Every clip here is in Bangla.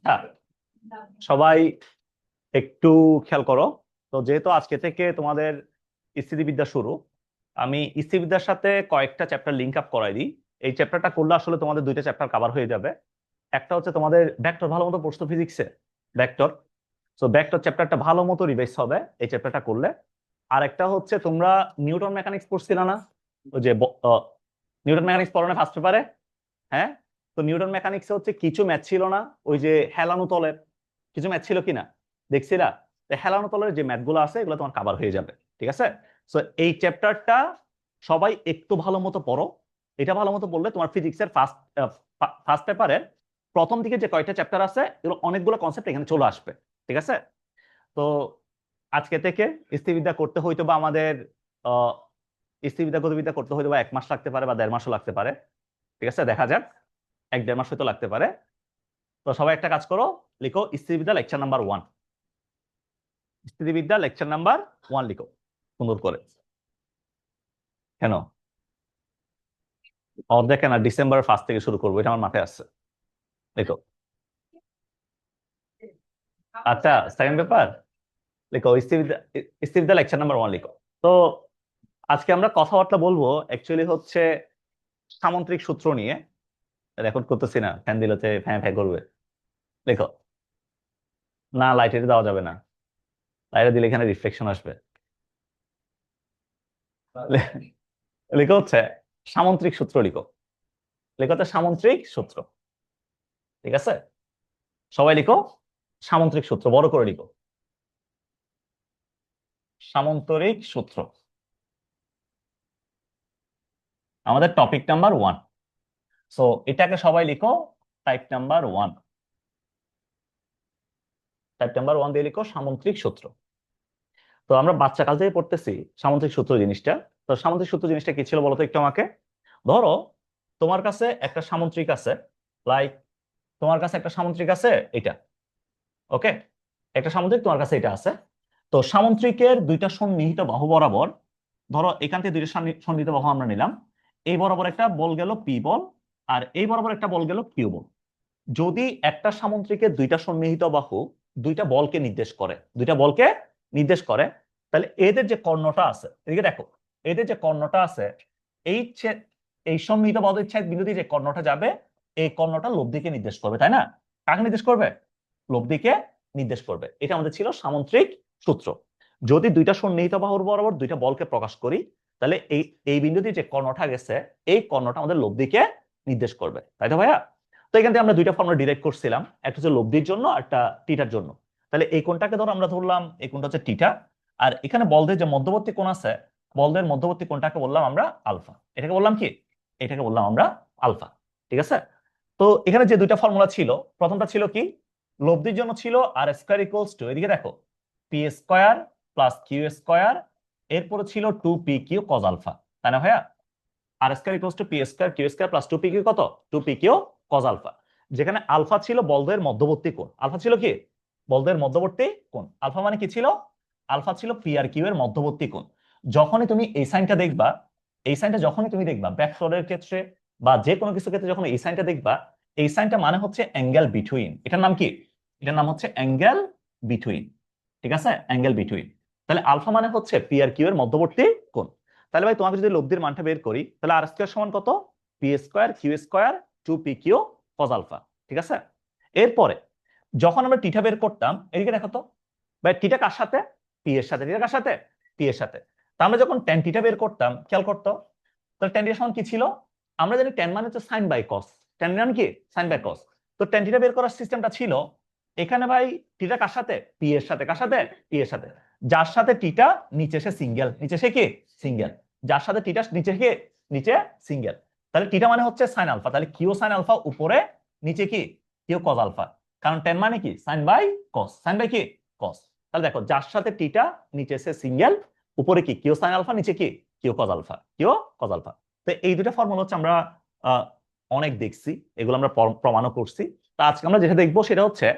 হ্যাঁ, সবাই একটু খেয়াল করো। তো যেহেতু আজকে থেকে তোমাদের স্থিতিবিদ্যা শুরু, আমি স্থিতিবিদ্যার সাথে কয়েকটা চ্যাপ্টার লিঙ্ক আপ করাই দিই। এই চ্যাপ্টারটা করলে আসলে তোমাদের দুইটা চ্যাপ্টার কভার হয়ে যাবে। একটা হচ্ছে তোমাদের ভেক্টর ভালো মতো পড়ছো ফিজিক্সে, ভেক্টর। সো ভেক্টর চ্যাপ্টারটা ভালো মতো রিভাইজ হবে এই চ্যাপ্টারটা করলে। আর একটা হচ্ছে তোমরা নিউটন মেকানিক্স পড়ছিলে না? ওই যে নিউটন মেকানিক্স পড়ো না ফার্স্ট পেপারে? হ্যাঁ। তো নিউটন মেকানিক্স হচ্ছে কিছু ম্যাথ ছিল না, ওই যে হেলানো তলের কিছু ম্যাথ ছিল কিনা দেখছিলা? তো হেলানো তলের যে ম্যাথ গুলো আছে এগুলো তোমার কভার হয়ে যাবে, ঠিক আছে? সো এই চ্যাপ্টারটা সবাই একটু ভালো মতো পড়ো। এটা ভালো মতো পড়লে তোমার ফিজিক্সের ফার্স্ট পেপারের প্রথম দিকে যে কয়টা চ্যাপ্টার আছে এগুলো অনেকগুলো কনসেপ্ট এখানে চলে আসবে, ঠিক আছে? তো আজকে থেকে স্থিতিবিদ্যা করতে হয়তো বা আমাদের আহ স্থিতিবিদ্যা গতিবিদ্যা করতে হয়তো বা 1 মাস লাগতে পারে বা 1.5 মাসও লাগতে পারে, ঠিক আছে? দেখা যাক, 1-1.5 মাস হয়তো লাগতে পারে। তো সবাই একটা কাজ করো, লিখো স্থিতিবিদ্যা লেকচার নাম্বার 1। স্থিতিবিদ্যা লেকচার নাম্বার 1 লিখো সুন্দর করে। কেন অর্ধেক না, ডিসেম্বর 1 থেকে শুরু করবো, এটা আমার মাথায় আসছে। লিখো। আচ্ছা, সেকেন্ড পেপার লিখো স্থিতিবিদ্যা। স্থিতিবিদ্যা লেকচার নাম্বার 1 লিখো। তো আজকে আমরা কথাবার্তা বলবো অ্যাকচুয়ালি হচ্ছে সামন্ত্রিক সূত্র নিয়ে। রেকর্ড করতেছি না, ফ্যান দিলে ফ্যান ফ্যান করবে। লিখো। না, লাইট দেওয়া যাবে না, লাইটে দিলে এখানে রিফ্লেকশন আসবে। লিখো হচ্ছে সামন্ত্রিক সূত্র লিখো। লিখো হচ্ছে সামন্ত্রিক সূত্র, ঠিক আছে? সবাই লিখো সামন্ত্রিক সূত্র, বড় করে লিখো সামন্তরিক সূত্র। আমাদের টপিক নাম্বার 1। সো এটাকে সবাই লিখো টাইপ নাম্বার 1। টাইপ নাম্বার 1 দিয়ে লিখো সামন্ত্রিক সূত্র। তো আমরা বাচ্চা কাল থেকে পড়তেছি সামন্ত্রিক সূত্র জিনিসটা। তো সামন্ত্রিক সূত্র জিনিসটা কি ছিল বলতো একটু আমাকে। ধরো তোমার কাছে একটা সামন্ত্রিক আছে, লাইক তোমার কাছে একটা সামন্ত্রিক আছে এটা, ওকে? একটা সামুদ্রিক তোমার কাছে এটা আছে। তো সামুদ্রিকের দুইটা সন্নিহিত বাহু বরাবর, ধরো এখান থেকে দুইটা সন্নিহিত বাহু আমরা নিলাম। এই বরাবর একটা বল গেল পি বল, আর এই বরাবর একটা বল গেল কিউ বল। যদি একটা সামুদ্রিকের দুইটা সন্নিহিত বাহু দুইটা বলকে নির্দেশ করে, দুইটা বলকে নির্দেশ করে, তাহলে এদের যে কর্ণটা আছে এদিকে দেখো, এদের যে কর্ণটা আছে, এই এই সন্নিহিত বাহুর ছেদ বিন্দু দিয়ে যে কর্ণটা যাবে, এই কর্ণটা লব্ধিকে নির্দেশ করবে, তাই না? কাকে নির্দেশ করবে? লব্ধিকে নির্দেশ করবে। এটা আমাদের ছিল সামন্ত্রিক সূত্র। যদি দুইটা সন্নিহিত বাহুর বরাবর দুইটা বলকে প্রকাশ করি, তাহলে এই এই বিন্দু দিয়ে যে কর্ণটা গেছে এই কর্ণটা আমাদের লব্ধিকে নির্দেশ করবে, তাই তো ভাইয়া? তো এখান থেকে আমরা দুইটা ফর্মুলা ডিরাইভ করছিলাম, একটা হচ্ছে লব্ধির জন্য আর একটা টিটার জন্য। তাহলে এই কোণটাকে ধরো আমরা ধরলাম, এই কোণটা হচ্ছে টিটা। আর এখানে বলদের যে মধ্যবর্তী কোণ আছে, বলদের মধ্যবর্তী কোণটাকে বললাম আমরা আলফা। এটাকে বললাম কি? এটাকে বললাম আমরা আলফা, ঠিক আছে? তো এখানে যে দুইটা ফর্মুলা ছিল, প্রথমটা ছিল কি? লব্ধির জন্য ছিল আর স্কয়ার ইকুয়ালস টু, এদিকে দেখো, P square plus Q square, এরপরে ছিল 2 পি কিউ কজ আলফা, তাই না ভাইয়া? R square equals to P square Q square plus 2 P Q কত? 2 পি কিউ কজ আলফা। যেখানে আলফা ছিল বলদের মধ্যবর্তী কোণ। আলফা ছিল কি? বলদের মধ্যবর্তী কোণ। আলফা মানে কি ছিল? আলফা ছিল পি আর কিউ এর মধ্যবর্তী কোণ। যখনই তুমি এই সাইনটা দেখবা, এই সাইনটা যখনই তুমি দেখবা ভেক্টরের ক্ষেত্রে বা যে কোনো কিছুর ক্ষেত্রে, যখন এই সাইনটা দেখবা, এই সাইনটা মানে হচ্ছে অ্যাঙ্গেল বিটুইন। এটার নাম কি? এটার নাম হচ্ছে অ্যাঙ্গেল বিটুইন, ঠিক আছে? Angle between. তাহলে আলফা মানে হচ্ছে পি আর কিউ এর মধ্যবর্তী কোণ। তাহলে ভাই তোমাকে যদি লব্ধির মানটা বের করি, তাহলে আর স্কয়ার সমান কত? P square Q square 2 P Q cos alpha, ঠিক আছে? এরপরে যখন আমরা টিটা বের করতাম, এদিকে দেখো তো ভাই, টিটা কার সাথে? পি এর সাথে। টিটা কার সাথে? পি এর সাথে। তা আমরা যখন ট্যান টিটা বের করতাম, খেয়াল করতো, তাহলে ট্যান টিটা সমান কি ছিল? আমরা জানি ট্যান মানে হচ্ছে সাইন বাই কস। ট্যান মানে কি? Sine by cos. তো ট্যান টিটা বের করার সিস্টেমটা ছিল এখানে ভাই, টিটা কার সাথে? পি এর সাথে। কার সাথে? পি এর সাথে। যার সাথে টিটা নিচে সে সিঙ্গেল, নিচে সে কি? সিঙ্গেল। যার সাথে টিটা নিচে কি? নিচে সিঙ্গেল। তাহলে টিটা মানে হচ্ছে সাইন আলফা, তাহলে কিউ সাইন আলফা উপরে, নিচে কি? Q cos alpha. কারণ টেন মানে কি? Sine by cos. Sine by কি? কস। তাহলে দেখো, যার সাথে টিটা নিচে সে সিঙ্গেল, উপরে কি? কিউ সাইন আলফা, নিচে কি? Q cos alpha. Q cos alpha. তো এই দুটো ফর্মুলা হচ্ছে আমরা আহ, অনেক দেখছি, এগুলো আমরা প্রমাণও করছি। তা আজকে আমরা যেটা দেখবো সেটা হচ্ছে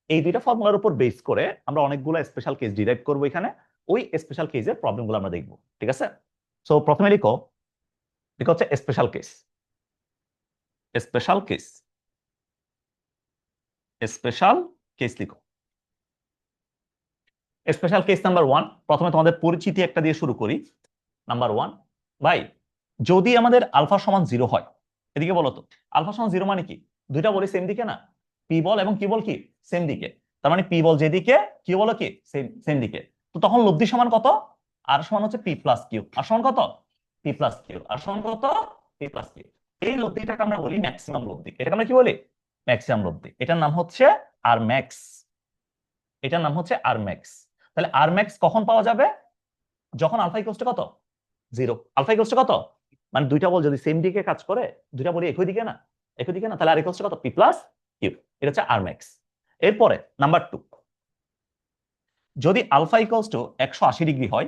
এই দুইটা ফর্মুলার উপর বেস করে আমরা অনেকগুলো স্পেশাল কেস ডিরাইভ করবো এখানে। ওই স্পেশাল কেসের প্রবলেমগুলো আমরা দেখবো, ঠিক আছে? সো প্রথমে লিখো, লিখো হচ্ছে special case. Special case. Special case লিখো। স্পেশাল কেস নাম্বার 1, প্রথমে তোমাদের পরিচিতি একটা দিয়ে শুরু করি। নাম্বার 1, ভাই যদি আমাদের আলফা সমান 0 হয়, এদিকে বলো তো আলফা সমান 0 মানে কি? দুইটা বলি সেম দিকে না, পি বল এবং কি বল কি সেম দিকে, তার মানে পি বল যেদিকে কিউ বলো কি সেম সেম দিকে। তো তখন লব্ধি সমান কত? আর সমান হচ্ছে পি প্লাস কিউ, আর সমান কত? পি প্লাস কিউ, আর সমান কত? P plus Q. এই লব্ধিটাকে আমরা বলি ম্যাক্সিমাম লব্ধি। এটাকে আমরা কি বলি? ম্যাক্সিমাম লব্ধি। এটার নাম হচ্ছে আর ম্যাক্স। এটার নাম হচ্ছে আর ম্যাক্স। তাহলে আর ম্যাক্স কখন পাওয়া যাবে? যখন আলফা ইকুয়ালস টু কত? 0। আলফা ইকুয়ালস টু কত? মানে দুইটা বল যদি সেম দিকে কাজ করে, দুইটা বলি একই দিকে না, একই দিকে না, তাহলে আর ইকুয়ালস টু কত? P plus Q. এটা হচ্ছে আর ম্যাক্স। এরপরে নাম্বার 2, যদি আলফা ইকুয়ালস টু 180 ডিগ্রি হয়,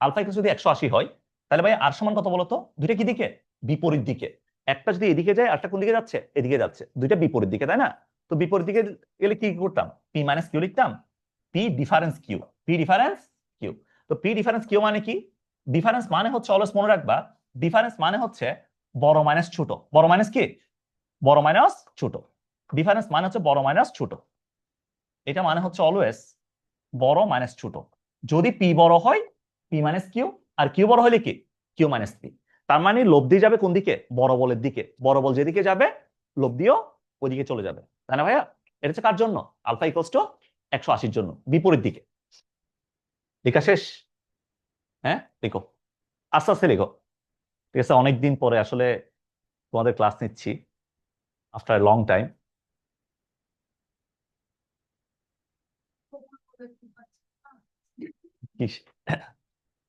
আলফা ইকুয়ালস যদি 180 হয়, তাহলে ভাই আর সমান কত বলতো? দুইটা কি দিকে? বিপরীত দিকে। একটা যদি এদিকে যায়, আরটা কোন দিকে যাচ্ছে? এদিকে যাচ্ছে। দুইটা বিপরীত দিকে, তাই না? তো বিপরীত দিকে গেলে কি করতাম? পি মাইনাস কিউ লিখতাম। P difference Q, P difference Q. তো পি ডিফারেন্স কিউ মানে কি? ডিফারেন্স মানে হচ্ছে, অলওয়েজ মনে রাখবা, ডিফারেন্স মানে হচ্ছে বড় মাইনাস ছোট। বড় মাইনাস কি? বড় মাইনাস ছোট। ডিফারেন্স মানে হচ্ছে বড় মাইনাস ছোট। এটা মানে হচ্ছে অলওয়েজ বড় মাইনাস ছোট। যদি পি বড় হয়, পি মাইনাস কিউ, আর কিউ বড় হলে কি? Q minus P. তার মানে লব্ধি যাবে কোন দিকে? বড় বলের দিকে। বড় বল যেদিকে যাবে, লব্ধিও ওইদিকে চলে যাবে, তাই না ভাইয়া? এটা হচ্ছে কার জন্য? আলফা ইকুয়ালস টু 180 জন্য, বিপরীত দিকে। লেখা শেষ? হ্যাঁ, লিখো, আস্তে আস্তে লিখো। ঠিক আছে, অনেকদিন পরে আসলে তোমাদের ক্লাস নিচ্ছি, আফটার লং টাইম।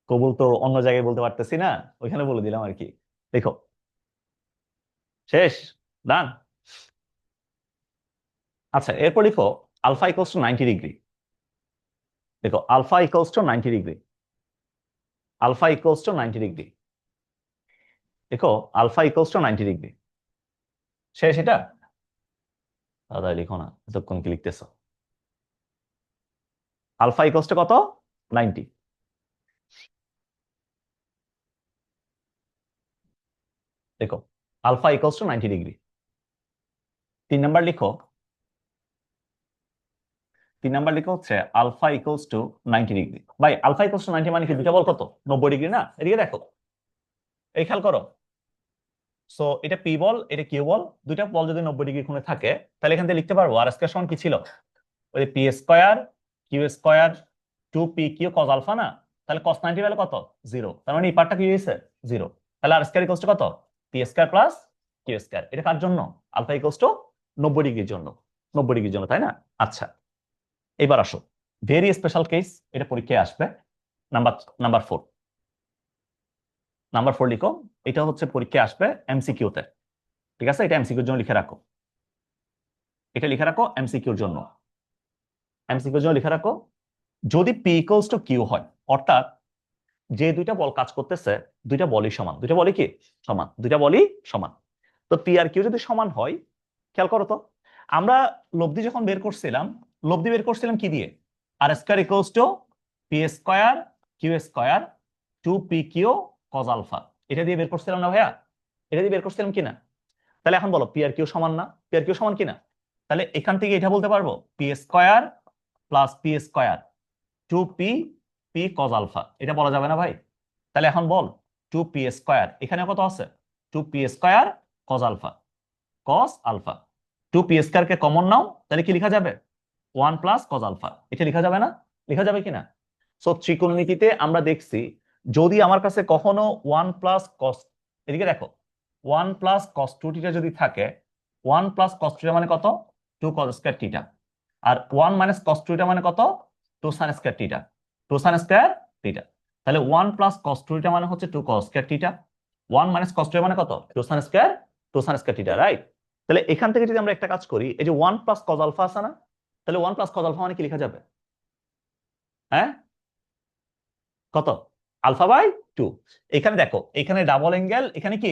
কবুল তো অন্য জায়গায় বলতে পারতেছি না, ওইখানে বলে দিলাম আর কি। দেখো, শেষ, ডান। আচ্ছা, এরপর লিখো আলফা ইকুয়ালস টু 90 ডিগ্রি। দেখো alpha equals to 90 degree. Alpha equals to 90 degree. দেখো আলফা ইকুয়ালস টু 90 ডিগ্রি। শেষ এটা? দাদা লিখো না, এতক্ষণ কি লিখতেছো? আলফা ইকুয়ালস টু কত? 90। দেখো alpha equals to 90 degree. 3 number লিখো। 3 নাম্বার লিখো হচ্ছে আলফা ইকুয়ালস টু 90 ডিগ্রি। ভাই আলফা ইকুয়ালস টু 90 মানে কি? দুটা বল কত? 90 ডিগ্রি না? এদিকে দেখো, এই খেয়াল করো। সো এটা পি বল, এটা কিউ বল। দুইটা বল যদি 90 ডিগ্রি কোণে থাকে, তাহলে এখান থেকে লিখতে পারবো আর স্কয়ার সমান কি ছিল? ওই P square Q square 2 P Q cos alpha না? তাহলে কস 90 ভ্যালু কত? 0। তার মানে এই পার্টটা কি হয়েছে? 0। তাহলে আর স্কয়ার ইকুয়ালস টু কত? P square plus Q square. এটা কার জন্য? আলফা ইকুয়ালস টু 90 ডিগ্রির জন্য। 90 ডিগ্রির জন্য, তাই না? আচ্ছা, এবার আসো ভেরি স্পেশাল কেস, এটা পরীক্ষায় আসবে। Number number 4। নাম্বার 4 লিখো। এটা হচ্ছে পরীক্ষায় আসবে এমসিকিউতে। ঠিক আছে, এটা এমসিকিউর জন্য লিখে রাখো। এটা লিখে রাখো এমসিকিউর জন্য। এমসিকিউর জন্য লিখে রাখো, যদি পি ইকুয়ালস টু কিউ হয়, অর্থাৎ যে দুইটা বল কাজ করতেছে, দুইটা বলই সমান। দুইটা বলই কি? সমান। দুইটা বলই সমান। তো পি আর কিউ যদি সমান হয়, খেয়াল করো তো, আমরা লব্ধি যখন বের করছিলাম, লব্ধি বের করছিলাম কি দিয়ে? R square equals to P square Q square 2 P Q cos alpha. এটা দিয়ে বের করছিলাম না ভাইয়া? এটা দিয়ে বের করছিলাম কিনা? তাহলে এখন বলো পি আর কিউ সমান না? পি আর কিউ সমান কিনা? তাহলে এখান থেকে এটা বলতে পারবো P square plus P square 2 P P cos alpha. এটা বলা যাবে না ভাই? তাহলে এখন বল 2 পি স্কয়ার, এখানে কত আছে? 2 P square cos alpha, cos alpha. 2 P square কে কমন নাও, তাহলে কি লেখা যাবে? 1 প্লাস কজ আলফা। এটা লেখা যাবে না? লেখা যাবে কিনা? সো ত্রিকোণমিতিতে আমরা দেখছি, যদি আমার কাছে কখনো 1 প্লাস কস, এদিকে দেখো, 1 প্লাস কস 2 থিটা যদি থাকে, 1 প্লাস কস 2 মানে কত? 2 কস স্কয়ার থিটা। আর 1 মাইনাস কস 2 মানে কত? 2 sine square theta. 2 sine square theta. তাহলে 1 প্লাস কস 2 মানে হচ্ছে 2 cos square theta. 1 minus cos 2 মানে কত? 2 সাইন স্কয়ার থিটা, রাইট? তাহলে এখান থেকে যদি আমরা একটা কাজ করি, এই যে 1 প্লাস কজ আলফা আছে না? তাহলে 1 প্লাস কজ আলফা মানে কি লেখা যাবে? হ্যাঁ, কত? Alpha by 2। এখানে দেখো, এখানে ডাবল অ্যাঙ্গেল, এখানে কি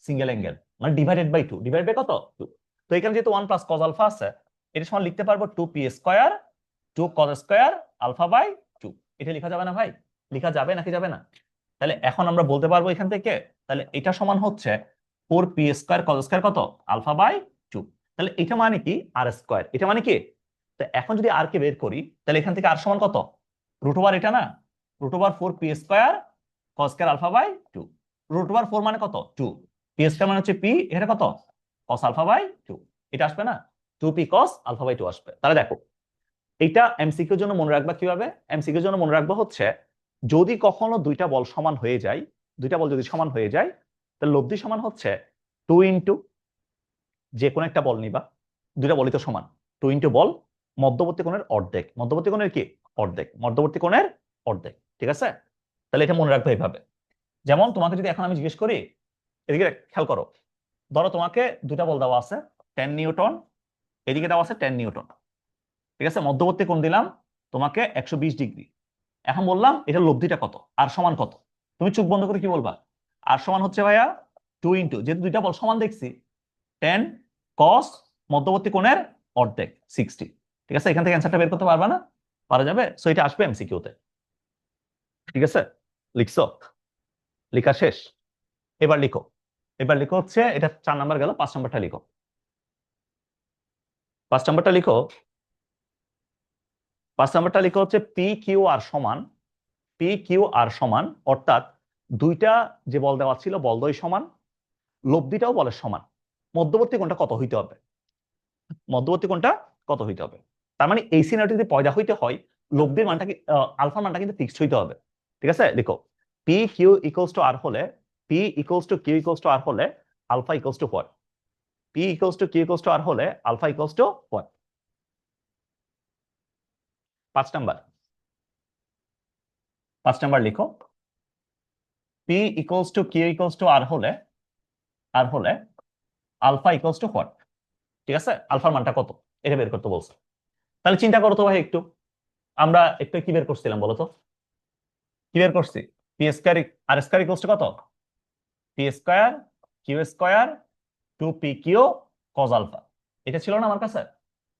সিঙ্গেল অ্যাঙ্গেল, মানে ডিভাইডেড বাই 2। ডিভাইড বাই কত? 2। তো এখানে যেহেতু 1 প্লাস কজ আলফা আছে, এটা সমান লিখতে পারবো 2 P square 2 cos square alpha by 2। এটা লেখা যাবে না ভাই? লেখা যাবে নাকি যাবে না? তাহলে এখন আমরা বলতে পারবো এখান থেকে, তাহলে এটা সমান হচ্ছে 4 পি স্কয়ার কজ স্কয়ার কত? Alpha by 2। তাহলে এটা মানে কি আর স্কোয়ার, এটা মানে কি। তো এখন যদি আর কে বের করি তাহলে এখান থেকে আর সমান কত, রুট ওভার এটা না, root over 4 p² cos square alpha by 2। Root over 4 মানে কত 2, p² মানে হচ্ছে p, এটা কত cos আলফা বাই 2, এটা আসবে না 2p cos আলফা বাই 2 আসবে। তাহলে দেখো এইটা এমসিকিউর জন্য মনে রাখবা কিভাবে, এমসিকিউর জন্য মনে রাখবা হচ্ছে যদি কখনো দুইটা বল সমান হয়ে যায়, দুইটা বল যদি সমান হয়ে যায় তাহলে লব্ধি সমান হচ্ছে 2 ইন্টু যে কোনো একটা বল নিবা, দুইটা বলই তো সমান, 2 ইন্টু বল মধ্যবর্তী কোণের অর্ধেক, মধ্যবর্তী কোণের কি অর্ধেক, মধ্যবর্তী কোণের অর্ধেক, ঠিক আছে। তাহলে এটা মনে রাখবে এইভাবে। যেমন তোমাকে যদি এখন আমি জিজ্ঞেস করি, এদিকে খেয়াল করো, ধরো তোমাকে দুটা বল দেওয়া আছে 10 নিউটন, এদিকে দেওয়া আছে 10 নিউটন, ঠিক আছে, মধ্যবর্তী কোণ দিলাম তোমাকে 120 ডিগ্রি। এখন বললাম এটা লব্ধিটা কত, আর সমান কত, তুমি চোখ বন্ধ করে কি বলবা, আর সমান হচ্ছে ভাইয়া 2 ইন্টু, যেহেতু দুইটা বল সমান দেখছি 10 cos মধ্যবর্তী কোণের অর্ধেক 60, ঠিক আছে। এখান থেকে অ্যান্সারটা বের করতে পারবা না, পারা যাবে, সো এটা আসবে এমসিকিউতে, ঠিক আছে। লিখছো, লেখা শেষ, এবার লিখো, এবার লিখো হচ্ছে এটা 4 নাম্বার গেল, 5 নাম্বারটা লিখো, 5 নাম্বারটা লিখো, 5 নাম্বারটা লিখো হচ্ছে পি কিউ আর সমান, পি কিউ আর সমান, অর্থাৎ দুইটা যে বল দেওয়া ছিল বলদ্বয় সমান, লব্ধিটাও বলের সমান, মধ্যবর্তী কোণটা কত হইতে হবে, মধ্যবর্তী কোণটা কত হইতে হবে। তার মানে এই সিনারিটি যদি পয়দা হইতে হয় লব্ধির মানটা কি আলফার মানটা কিন্তু ফিক্সড হইতে হবে, ঠিক আছে। দেখো P Q equals to R হলে, P equals to Q equals to R হলে alpha equals to what, P equals to Q equals to R হলে alpha equals to what. 5 number, 5 number লিখো, P equals to Q equals to R হলে, আর হলে আলফা ইকুয়ালস টু হোয়াট, ঠিক আছে, আলফার মানটা কত এটা বের করতে বলছে। তাহলে চিন্তা করো তো ভাই একটু, আমরা একটু কি বের করছিলাম বলো তো, কি বের করছি, P square R square equals to কত, P square Q square 2p Q cos alpha, এটা ছিল না আমার কাছে।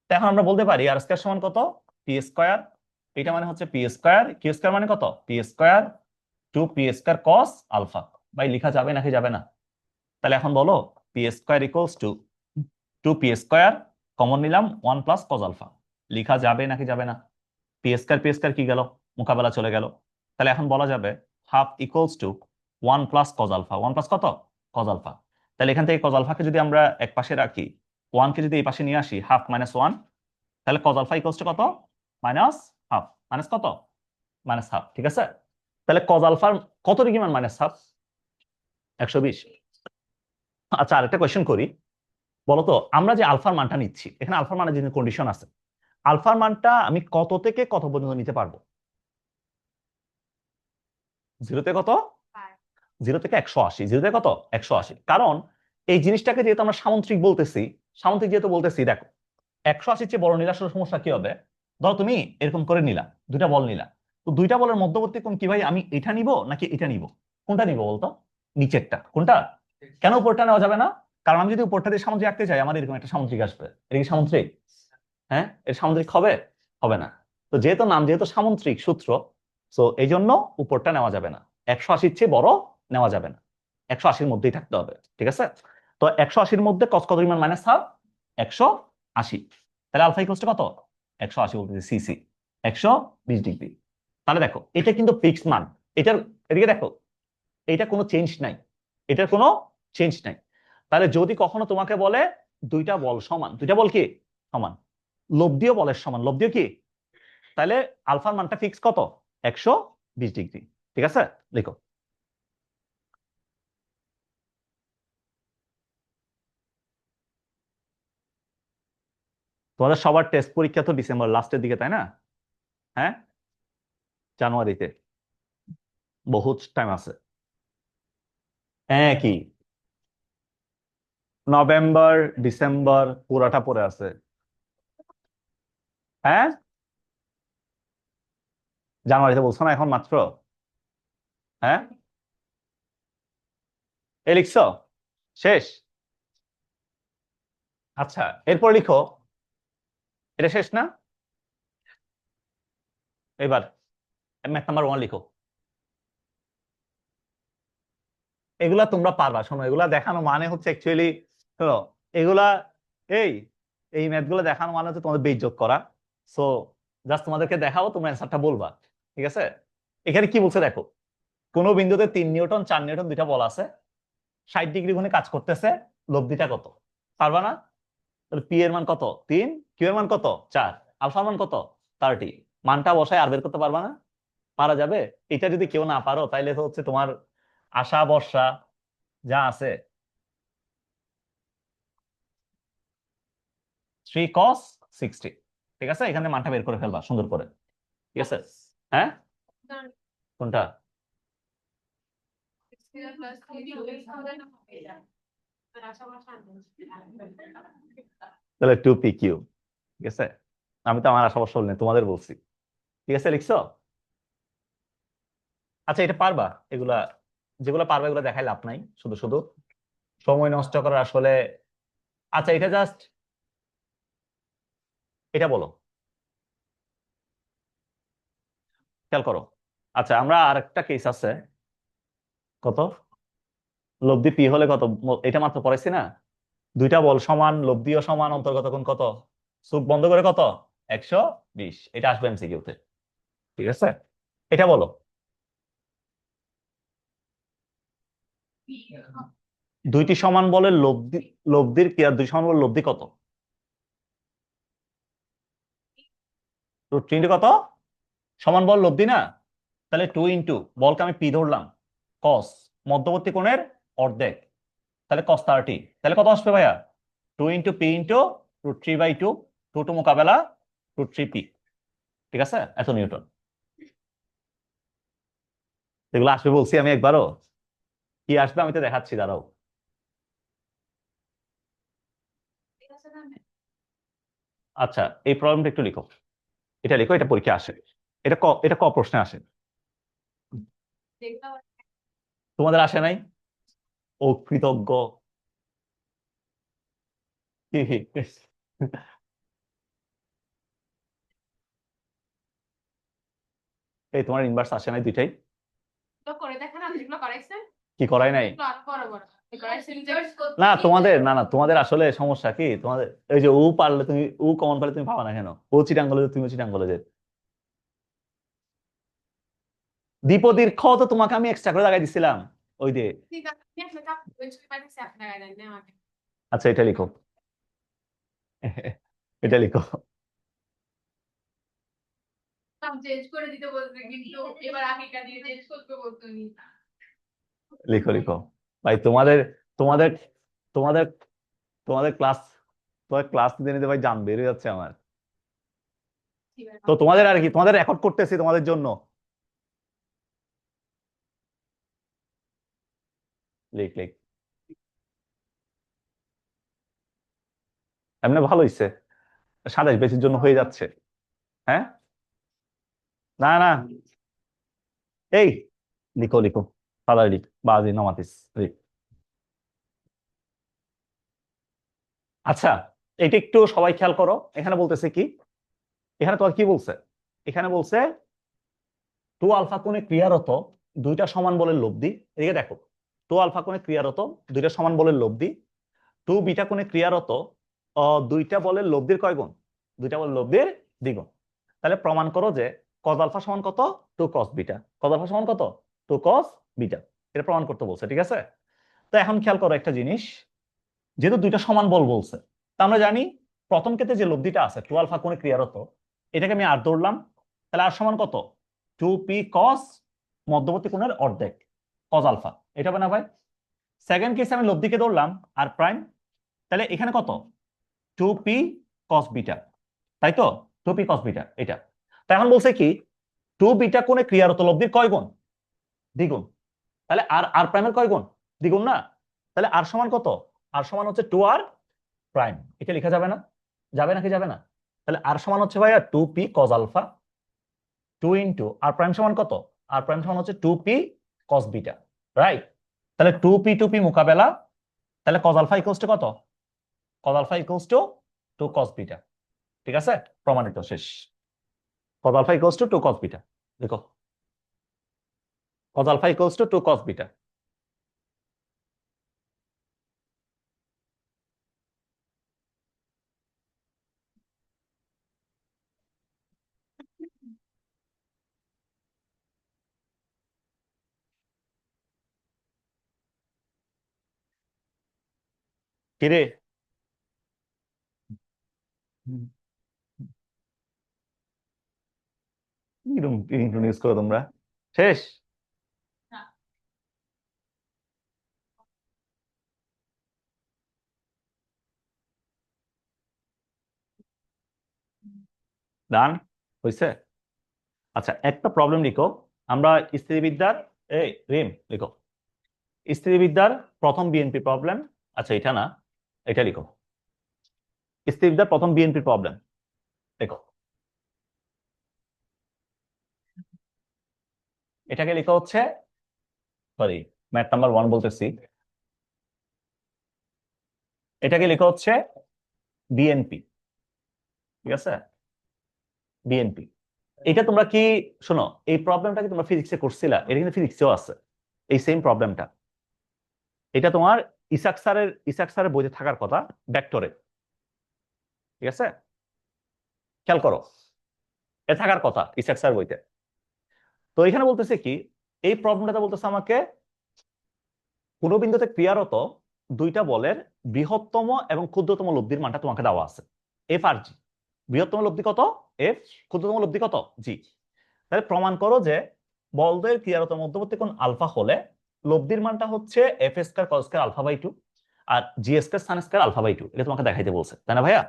তো এখন আমরা বলতে পারি আর স্কয়ার সমান কত, পি স্কয়ার, এটা মানে হচ্ছে পি স্কয়ার, কিউ স্কয়ার মানে কত P square 2p square cos alpha, ভাই লেখা যাবে নাকি যাবে না। তাহলে এখন বলো P square equals to 2p square, common নিলাম 1 প্লাস কজ আলফা, লেখা যাবে নাকি যাবে না। পি স্কয়ার কি গেল, মোকাবেলা চলে গেল। তাহলে এখন বলা যাবে half equals to 1 plus cos alpha, 1 plus কত কজ আলফা। তাহলে এখান থেকে কজ আলফাকে যদি আমরা এক পাশে রাখি, 1 কে যদি এই পাশে নিয়ে আসি হাফ মাইনাস 1, তাহলে কজ আলফা ইকুয়ালস টু কত মাইনাস হাফ, মাইনাস কত মাইনাস হাফ, ঠিক আছে। তাহলে কজ আলফার কত ডিগ্রি মান মাইনাস হাফ, 120। আচ্ছা আরেকটা কোয়েশ্চেন করি, বলতো আমরা যে আলফার মানটা নিচ্ছি, এখানে আলফার মানের যে কন্ডিশন আছে, আলফার মানটা আমি কত থেকে কত পর্যন্ত নিতে পারবো, 0 থেকে কত, 0 থেকে 180, 0 থেকে কত 180, কারণ এই জিনিসটাকে যেহেতু আমরা সামুদ্রিক বলতেছি, সামুদ্রিক যেহেতু বলতেছি, দেখো 180 চেয়ে বড় নিলে আসলে সমস্যা কি হবে, ধরো তুমি এরকম করে নিলা, দুইটা বল নিলা, তো দুইটা বলের মধ্যবর্তী কোণ কি ভাই, আমি এটা নিব নাকি এটা নিব, কোনটা নিব বলতো, নিচেরটা কোনটা, কেন উপরটা নেওয়া যাবে না, কারণ আমি যদি উপরটা দিয়ে সামুদ্রিক আঁকতে চাই আমার এরকম একটা সামুদ্রিক আসবে, এটা কি সামুদ্রিক, হ্যাঁ এর সামুদ্রিক হবে, হবে না। তো যেহেতু নাম যেহেতু সামুদ্রিক সূত্র, তো এই জন্য উপরটা নেওয়া যাবে না, 180 চেয়ে বড় নেওয়া যাবে না, 180-র মধ্যেই থাকতে হবে, ঠিক আছে। তো 180-র মধ্যে কত পরিমাণ মাইনাস হাফ, 180, তাহলে আলফা ইকুয়ালস টু কত 180 বলতেছি সিসি 120 ডিগ্রি। তাহলে দেখো এটা কিন্তু ফিক্সড মান, এটার এদিকে দেখো এটা কোনো চেঞ্জ নাই, এটার কোনো চেঞ্জ নাই। তাহলে যদি কখনো তোমাকে বলে দুইটা বল সমান, দুইটা বল কি সমান, লব্ধিও বলের সমান, লব্ধিও কি, তাহলে আলফার মানটা ফিক্স কত 120 ডিগ্রি, ঠিক আছে। লিখো, তোমাদের সবার টেস্ট পরীক্ষা তো ডিসেম্বর লাস্টের দিকে তাই না, হ্যাঁ জানুয়ারিতে, বহুত টাইম আছে, হ্যাঁ কি নভেম্বর ডিসেম্বর পুরাটা পড়ে আছে, হ্যাঁ জানুয়ারিতে বলছো না এখন মাত্র, হ্যাঁ এ লিখছো শেষ, আচ্ছা এরপর লিখো, এটা শেষ না, এবার ম্যাথ নাম্বার 1 লিখো, এগুলা তোমরা পারবা, শোনো এগুলা দেখানো মানে হচ্ছে অ্যাকচুয়ালি, শোনো এগুলা, এই এই ম্যাথ গুলো দেখানো মানে হচ্ছে তোমাদের বেইজ্জত করা। সো জাস্ট তোমাদেরকে দেখাবো, তোমরা অ্যান্সারটা বলবা, ঠিক আছে? এখানে কি বলছে দেখো, কোন বিন্দুতে 3 নিউটন 4 নিউটন দুইটা বল আছে, 60 ডিগ্রি কোণে কাজ করতেছে, লব্ধিটা কত? পারবা না? তাহলে পি এর মান কত? 3, কিউ এর মান কত? 4, আলফার মান কত? 30। মানটা বসায় আর বের করতে পারবা না? পারা যাবে? এটা যদি কেউ না পারো তাইলে তো হচ্ছে তোমার আশা ভরসা যা আছে। 3 cos 60, ঠিক আছে? এখানে মানটা বের করে ফেলবা সুন্দর করে, ঠিক আছে? হ্যাঁ, কোনটা? তাহলে 2 pq, ঠিক আছে? আমি তো আমার আশা ভরসা নেই, তোমাদের বলছি, ঠিক আছে? লিখছো? আচ্ছা, এটা পারবা? এগুলা যেগুলো পারবা এগুলো দেখাই লাভ নাই, শুধু শুধু সময় নষ্ট করার আসলে। আচ্ছা, এটা জাস্ট এটা বলো, খেয়াল করো। আচ্ছা, আমরা আরেকটা কেস আছে, কত লব্ধি পি হলে কত, এটা মাত্র পড়াইছি না? দুইটা বল সমান, লব্ধিও সমান, অন্তর্গত কোণ কত? চোখ বন্ধ করে কত? 120। এটা আসবে এমসিকিউতে, ঠিক আছে? এটা বলো। দুইটি সমান বলের লব্ধি, লব্ধির কি আর দুই সমান বলের লব্ধি কত? √3 কত? সমান বল লব্ধি না? তাহলে 2 বলকে আমি পি ধরলাম, কস মধ্যবর্তী কোণের অর্ধেক, তাহলে cos 30। তাহলে কত আসবে ভাইয়া? 2 × p √3/2, 2 মোকাবেলা √3p, ঠিক আছে? এত নিউটন। এগুলো আসবে বলছি আমি একবারও, কি আসবে আমি তো দেখাচ্ছি, দাঁড়াও। আচ্ছা, এই প্রবলেমটা একটু লিখো, এটা লিখো, এটা পরীক্ষা আসে, এটা ক প্রশ্নে আসে। তোমাদের আসে নাই? ও কৃতজ্ঞ। এই তোমার ইনভার্স আসে নাই দুইটাই? কি করাই নাই? না তোমাদের, না না তোমাদের আসলে সমস্যা কি, তোমাদের এই যে ও পারলে তুমি, ও কমন পারলে তুমি পাবা না কেন? ও চিটাং বলে তুমি চিটাং বলে যে দ্বিপদীর খ তো তোমাকে আমি এক্সট্রা করে লাগাই দিছিলাম ওই যে। আচ্ছা, এটা লিখো, এটা লিখো, লিখো লিখো। ভাই তোমাদের, তোমাদের তোমাদের তোমাদের ক্লাস, তোমাদের ক্লাস নিতে নিতে ভাই জান বেরিয়ে যাচ্ছে আমার। তো তোমাদের আর কি, তোমাদের রেকর্ড করতেছি তোমাদের জন্য। লিখ লিখ, এমনি ভালো হইছে, 27 বেসির জন্য হয়ে যাচ্ছে। হ্যাঁ, না না, এই লিখো লিখো, তাড়াতাড়ি লিখ, বাজি নমাতিস লিখ। আচ্ছা, এটা একটু সবাই খেয়াল করো, এখানে বলতেছে কি, এখানে তোমার কি বলছে? এখানে বলছে 2 আলফা কোণে ক্রিয়ারত দুইটা সমান বলের লব্ধি, এদিকে দেখো, 2 আলফা কোণে ক্রিয়ারত দুইটা সমান বলের লব্ধি, 2 বিটা কোণে ক্রিয়ারত দুইটা বলের লব্ধির কয় গুণ? দুইটা বলের লব্ধির দ্বিগুণ। তাহলে প্রমাণ করো যে কজ আলফা সমান কত? 2 cos β। কজ আলফা সমান কত? 2 cos β। এটা প্রমাণ করতে বলছে, ঠিক আছে? তো এখন খেয়াল করো একটা জিনিস, যেহেতু দুইটা সমান বল বলছে, তা আমরা জানি প্রথম ক্ষেত্রে যে লব্ধিটা আছে 2 আলফা কোণে ক্রিয়ারত, এটাকে আমি আর ধরলাম, তাহলে আর সমান কত? 2p cos মধ্যবর্তী কোণের অর্ধেক কজ আলফা, এটা হবে না ভাই? সেকেন্ড কেসে আমি লব্ধিকে ধরলাম আর প্রাইম, তাহলে এখানে কত? 2p cos β, তাই তো? 2p cos β এটা। তাই এখন বলছে কি, 2 বিটা কোণে ক্রিয়ারত লব্ধির কয় গুণ? দ্বিগুণ। তাহলে আর আর প্রাইমের কয় গুণ? দ্বিগুণ না? তাহলে আর সমান কত? আর সমান হচ্ছে 2r প্রাইম। এটা লেখা যাবে না? যাবে নাকি যাবে না? তাহলে আর সমান হচ্ছে ভাইয়া 2p cos α, 2 আর প্রাইম সমান কত? আর প্রাইম সমান হচ্ছে 2p cos β, রাইট? তাহলে 2p মোকাবেলা, তাহলে cos α ইকুয়ালস টু কত? cos α ইকুয়ালস টু 2 cos β, ঠিক আছে? প্রমাণিত, শেষ। cos α ইকুয়ালস টু 2 cos β, দেখো, cos α ইকুয়ালস টু 2 cos β। কিরে ইউজ করো তোমরা শেষ ডান হয়েছে। আচ্ছা একটা প্রবলেম লিখো। আমরা স্থিতিবিদ্যার এই রিম লিখো স্থিতিবিদ্যার প্রথম বিএনপি প্রবলেম। আচ্ছা এটা না, এটা লিখো স্থিতিবিদ্যার প্রথম বিএনপি প্রবলেম লিখো। এটাকে লিখো হচ্ছে, সরি ম্যাথ নাম্বার 1 বলতেছি, এটাকে লিখো হচ্ছে বিএনপি। ঠিক আছে, বিএনপি। এটা তোমরা কি শোনো, এই প্রবলেমটা কি তোমরা ফিজিক্সে করছিলা? এটা কিন্তু ফিজিক্সেও আছে এই সেম প্রবলেমটা। এটা তোমার ইসাক স্যারের বইতে থাকার কথা, ভেক্টরে। ঠিক আছে, খেয়াল করো, এ থাকার কথা ইসাক স্যার বইতে। তো এখানে বলতেছে কি, এই প্রবলেমটা বলতেছে আমাকে কোন বিন্দুতে ক্রিয়ারত দুইটা বলের বৃহত্তম এবং ক্ষুদ্রতম লব্ধির মানটা তোমাকে দেওয়া আছে, এফ আর জি। বৃহত্তম লব্ধি কত? এফ। ক্ষুদ্রতম লব্ধি কত? জি। তাহলে প্রমাণ করো যে বলদের ক্রিয়ারত মধ্যবর্তী কোণ আলফা হলে লব্ধির মানটা হচ্ছে F square cos square alpha by 2 আর G square sine square alpha by 2। এটা তোমাকে দেখাইতে বলছে, তাই না ভাইয়া?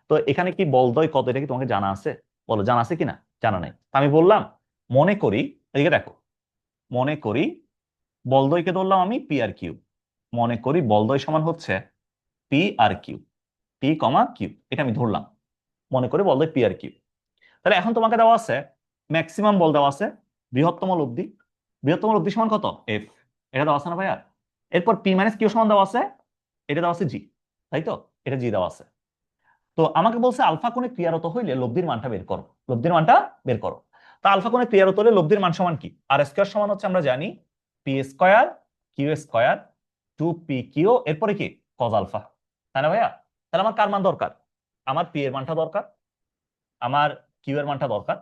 তো এখানে কি বলদ্বয় কত, এটা কি তোমাকে জানা আছে? বলো জানা আছে কিনা। জানা নাই, আমি বললাম মনে করি, এদিকে দেখো, মনে করি বলদ্বয়কে ধরলাম আমি পি আর কিউ। মনে করি বলদ্বয় সমান হচ্ছে পি আর কিউ, পি কমা কিউ, এটা আমি ধরলাম। মনে করি বলদ্বয় পি আর কিউ। তাহলে এখন তোমাকে দেওয়া আছে ম্যাক্সিমাম বল দেওয়া আছে, বৃহত্তম লব্ধি। বৃহত্তম লব্ধি সমান কত? এফ। এটা দেওয়া আছে না ভাইয়া? এরপর পি মাইনাস কিউ সমান দেওয়া আছে, এটা দেওয়া আছে জি, তাই তো? এটা জি দেওয়া আছে। তো আমাকে বলছে আলফা কোণে ক্রিয়ারত হইলে লব্ধির মানটা বের করো, লব্ধির মানটা বের করো। তা আলফা কোণে ক্রিয়ারত হলে লব্ধির মান সমান কি? আর স্কয়ার সমান হচ্ছে আমরা জানি P square Q square 2 P Q, এরপরে কি কজ আলফা, তাই না ভাইয়া? তাহলে আমার কার মান দরকার? আমার পি এর মানটা দরকার, আমার কিউ এর মানটা দরকার,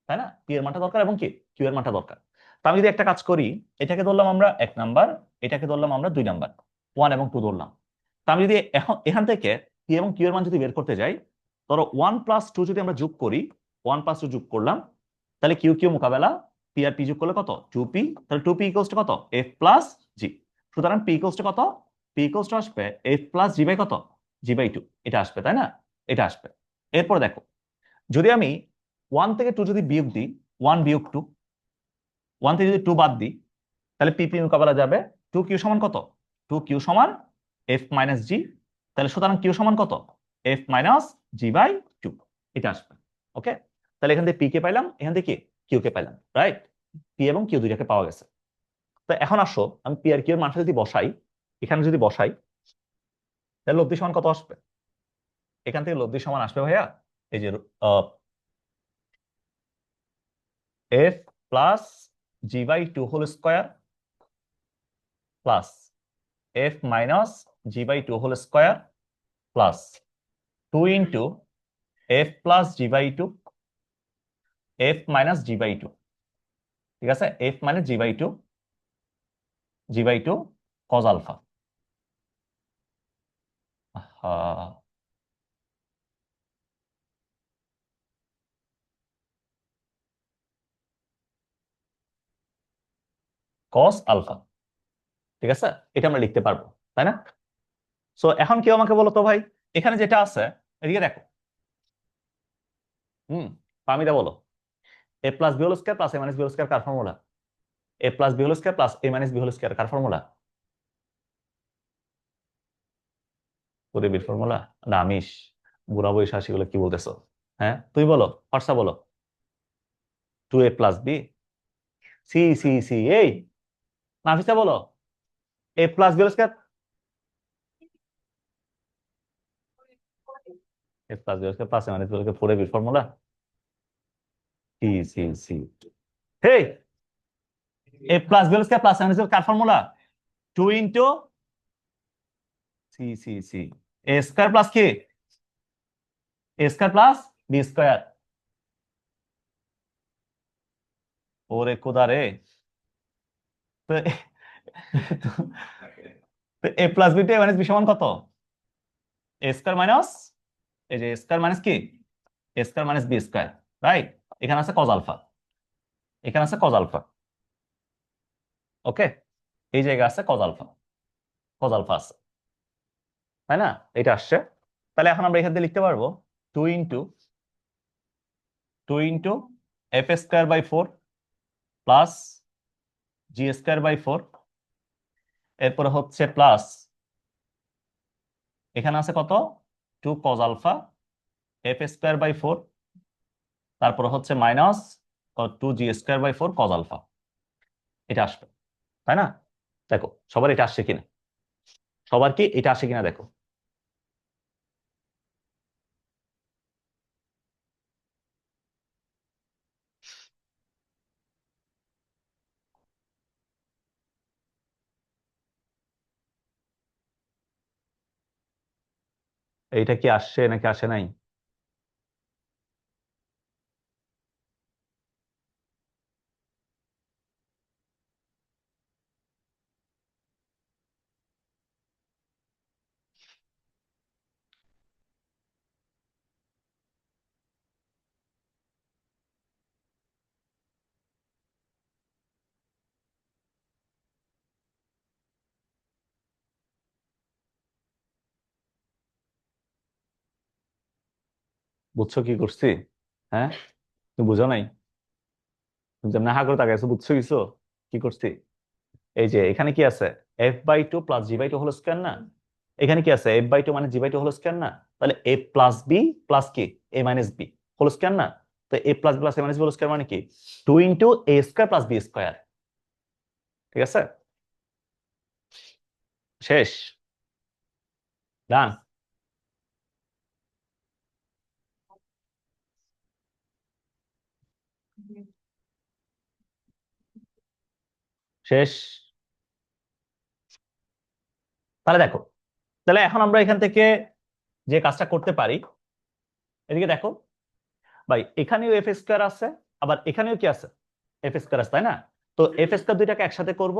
তাই না? পি এর মানটা দরকার এবং কি কিউ এর মানটা দরকার। তো আমি যদি একটা কাজ করি, এটাকে ধরলাম আমরা 1 নাম্বার, এটাকে ধরলাম আমরা 2 নাম্বার, 1 এবং 2 ধরলাম। তা আমি যদি এখন এখান থেকে পি এবং কিউ এর মান যদি বের করতে যাই, ধরো 1 + 2 যদি আমরা যোগ করি, 1 + 2 যোগ করলাম, তাহলে কিউ কিউ মোকাবেলা, পি আর পি যোগ করলে কত? 2p। তাহলে 2p ইকুয়ালস টু কত? এফ প্লাস জি। সুতরাং পি ইকুয়ালস টু কত? পি ইকুয়ালস টু আসবে এফ প্লাস জি বাই কত? জি বাই 2। এটা আসবে, তাই না? এটা আসবে। এরপর দেখো, যদি আমি 1 থেকে 2 যদি বিয়োগ দিই, 1 - 2, 1 থেকে যদি 2 বাদ দিই, তাহলে পিপি মোকাবেলা যাবে। 2q সমান কত? 2q সমান এফ মাইনাস জি। তাহলে সুতরাং কিউ সমান কত? F minus G by 2। এটা আসবে। ওকে, তাহলে এখান থেকে পি কে পাইলাম, এখান থেকে কিউ কে পাইলাম, রাইট? পি এবং কিউ দুইটাকে পাওয়া গেছে। তো এখন আসো, আমি পি আর কিউ এর মানটা যদি বসাই, এখানে যদি বসাই, তাহলে লব্ধি সমান কত আসবে? এখান থেকে লব্ধি সমান আসবে ভাইয়া এই যে F plus G by 2 whole square plus F minus G by 2 whole square plus 2 into F plus G by 2 F minus G by 2। ঠিক আছে, F minus G by 2, G by 2 cos alpha. Cos alpha. ঠিক আছে, এটা আমরা লিখতে পারবো, তাই না? সো এখন কেউ আমাকে বলো তো ভাই, এখানে যেটা আছে এদিকে দেখো। পামিদা বলো, A plus B whole square plus A minus B whole square কার formula? A plus B whole square plus A minus B whole square কার ফর্মুলা? ওরে বির ফর্মুলা? না আমিষ, বুড়া বয়স গুলো কি বলতেছো? হ্যাঁ তুই বলো, ফর্সা বলো। 2a + b, সি সি সি এই নাফিসা বলো, A plus B whole square, A plus B whole square plus A minus B whole square 4ab formula. সি সি সি hey, A plus B whole square plus A minus B whole কার ফর্মুলা? 2 ইনটু সি সি সি এ স্কয়ার প্লাস কি, A square plus B square. ওরে খোদা রে। তো A plus B two A minus B সমান কত? এ স্কয়ার মাইনাস, এই যে স্কয়ার মাইনাস কি, A square minus B square, right? এখানে আছে কজ আলফা, এখানে আছে কজ আলফা, ওকে? এই জায়গায় আছে কজ আলফা, কজ আলফা আছে, তাই না? এটা আসছে। তাহলে এখন আমরা এখান থেকে লিখতে পারবো 2 into F square by 4 plus G square by 4, এরপরে হচ্ছে প্লাস, এখানে আছে কত, 2 cos alpha F square by 4, তারপর হচ্ছে minus 2 G square by 4 cos alpha. এটা আসবে, তাই না? দেখো সবার এটা আসছে কিনা, সবার কি এটা আসে কিনা দেখো। এইটা কি আসছে নাকি আসে নাই? বুঝছো কি করছি? হ্যাঁ, তুমি বুঝো নাই? তুমি যেমন হা করে তাকাইছো, বুঝছো কিছু কি করছি? এই যে এখানে কি আছে, f/2 plus g/2 whole square না? এখানে কি আছে, f/2 মানে g/2 হোল স্কয়ার না? তাহলে a প্লাস বি প্লাস কি a minus B whole square না? তো a plus plus a minus B whole square মানে কি 2 into a square plus B square. ঠিক আছে, শেষ, ডান, শেষ। তাহলে দেখো, তাহলে এখন আমরা এখান থেকে যে কাজটা করতে পারি, এদিকে দেখো ভাই, এখানেও এফ স্কয়ার আছে, আবার এখানেও কি আছে, এফ স্কয়ার আছে, তাই না? তো এফ স্কয়ার দুইটাকে একসাথে করব,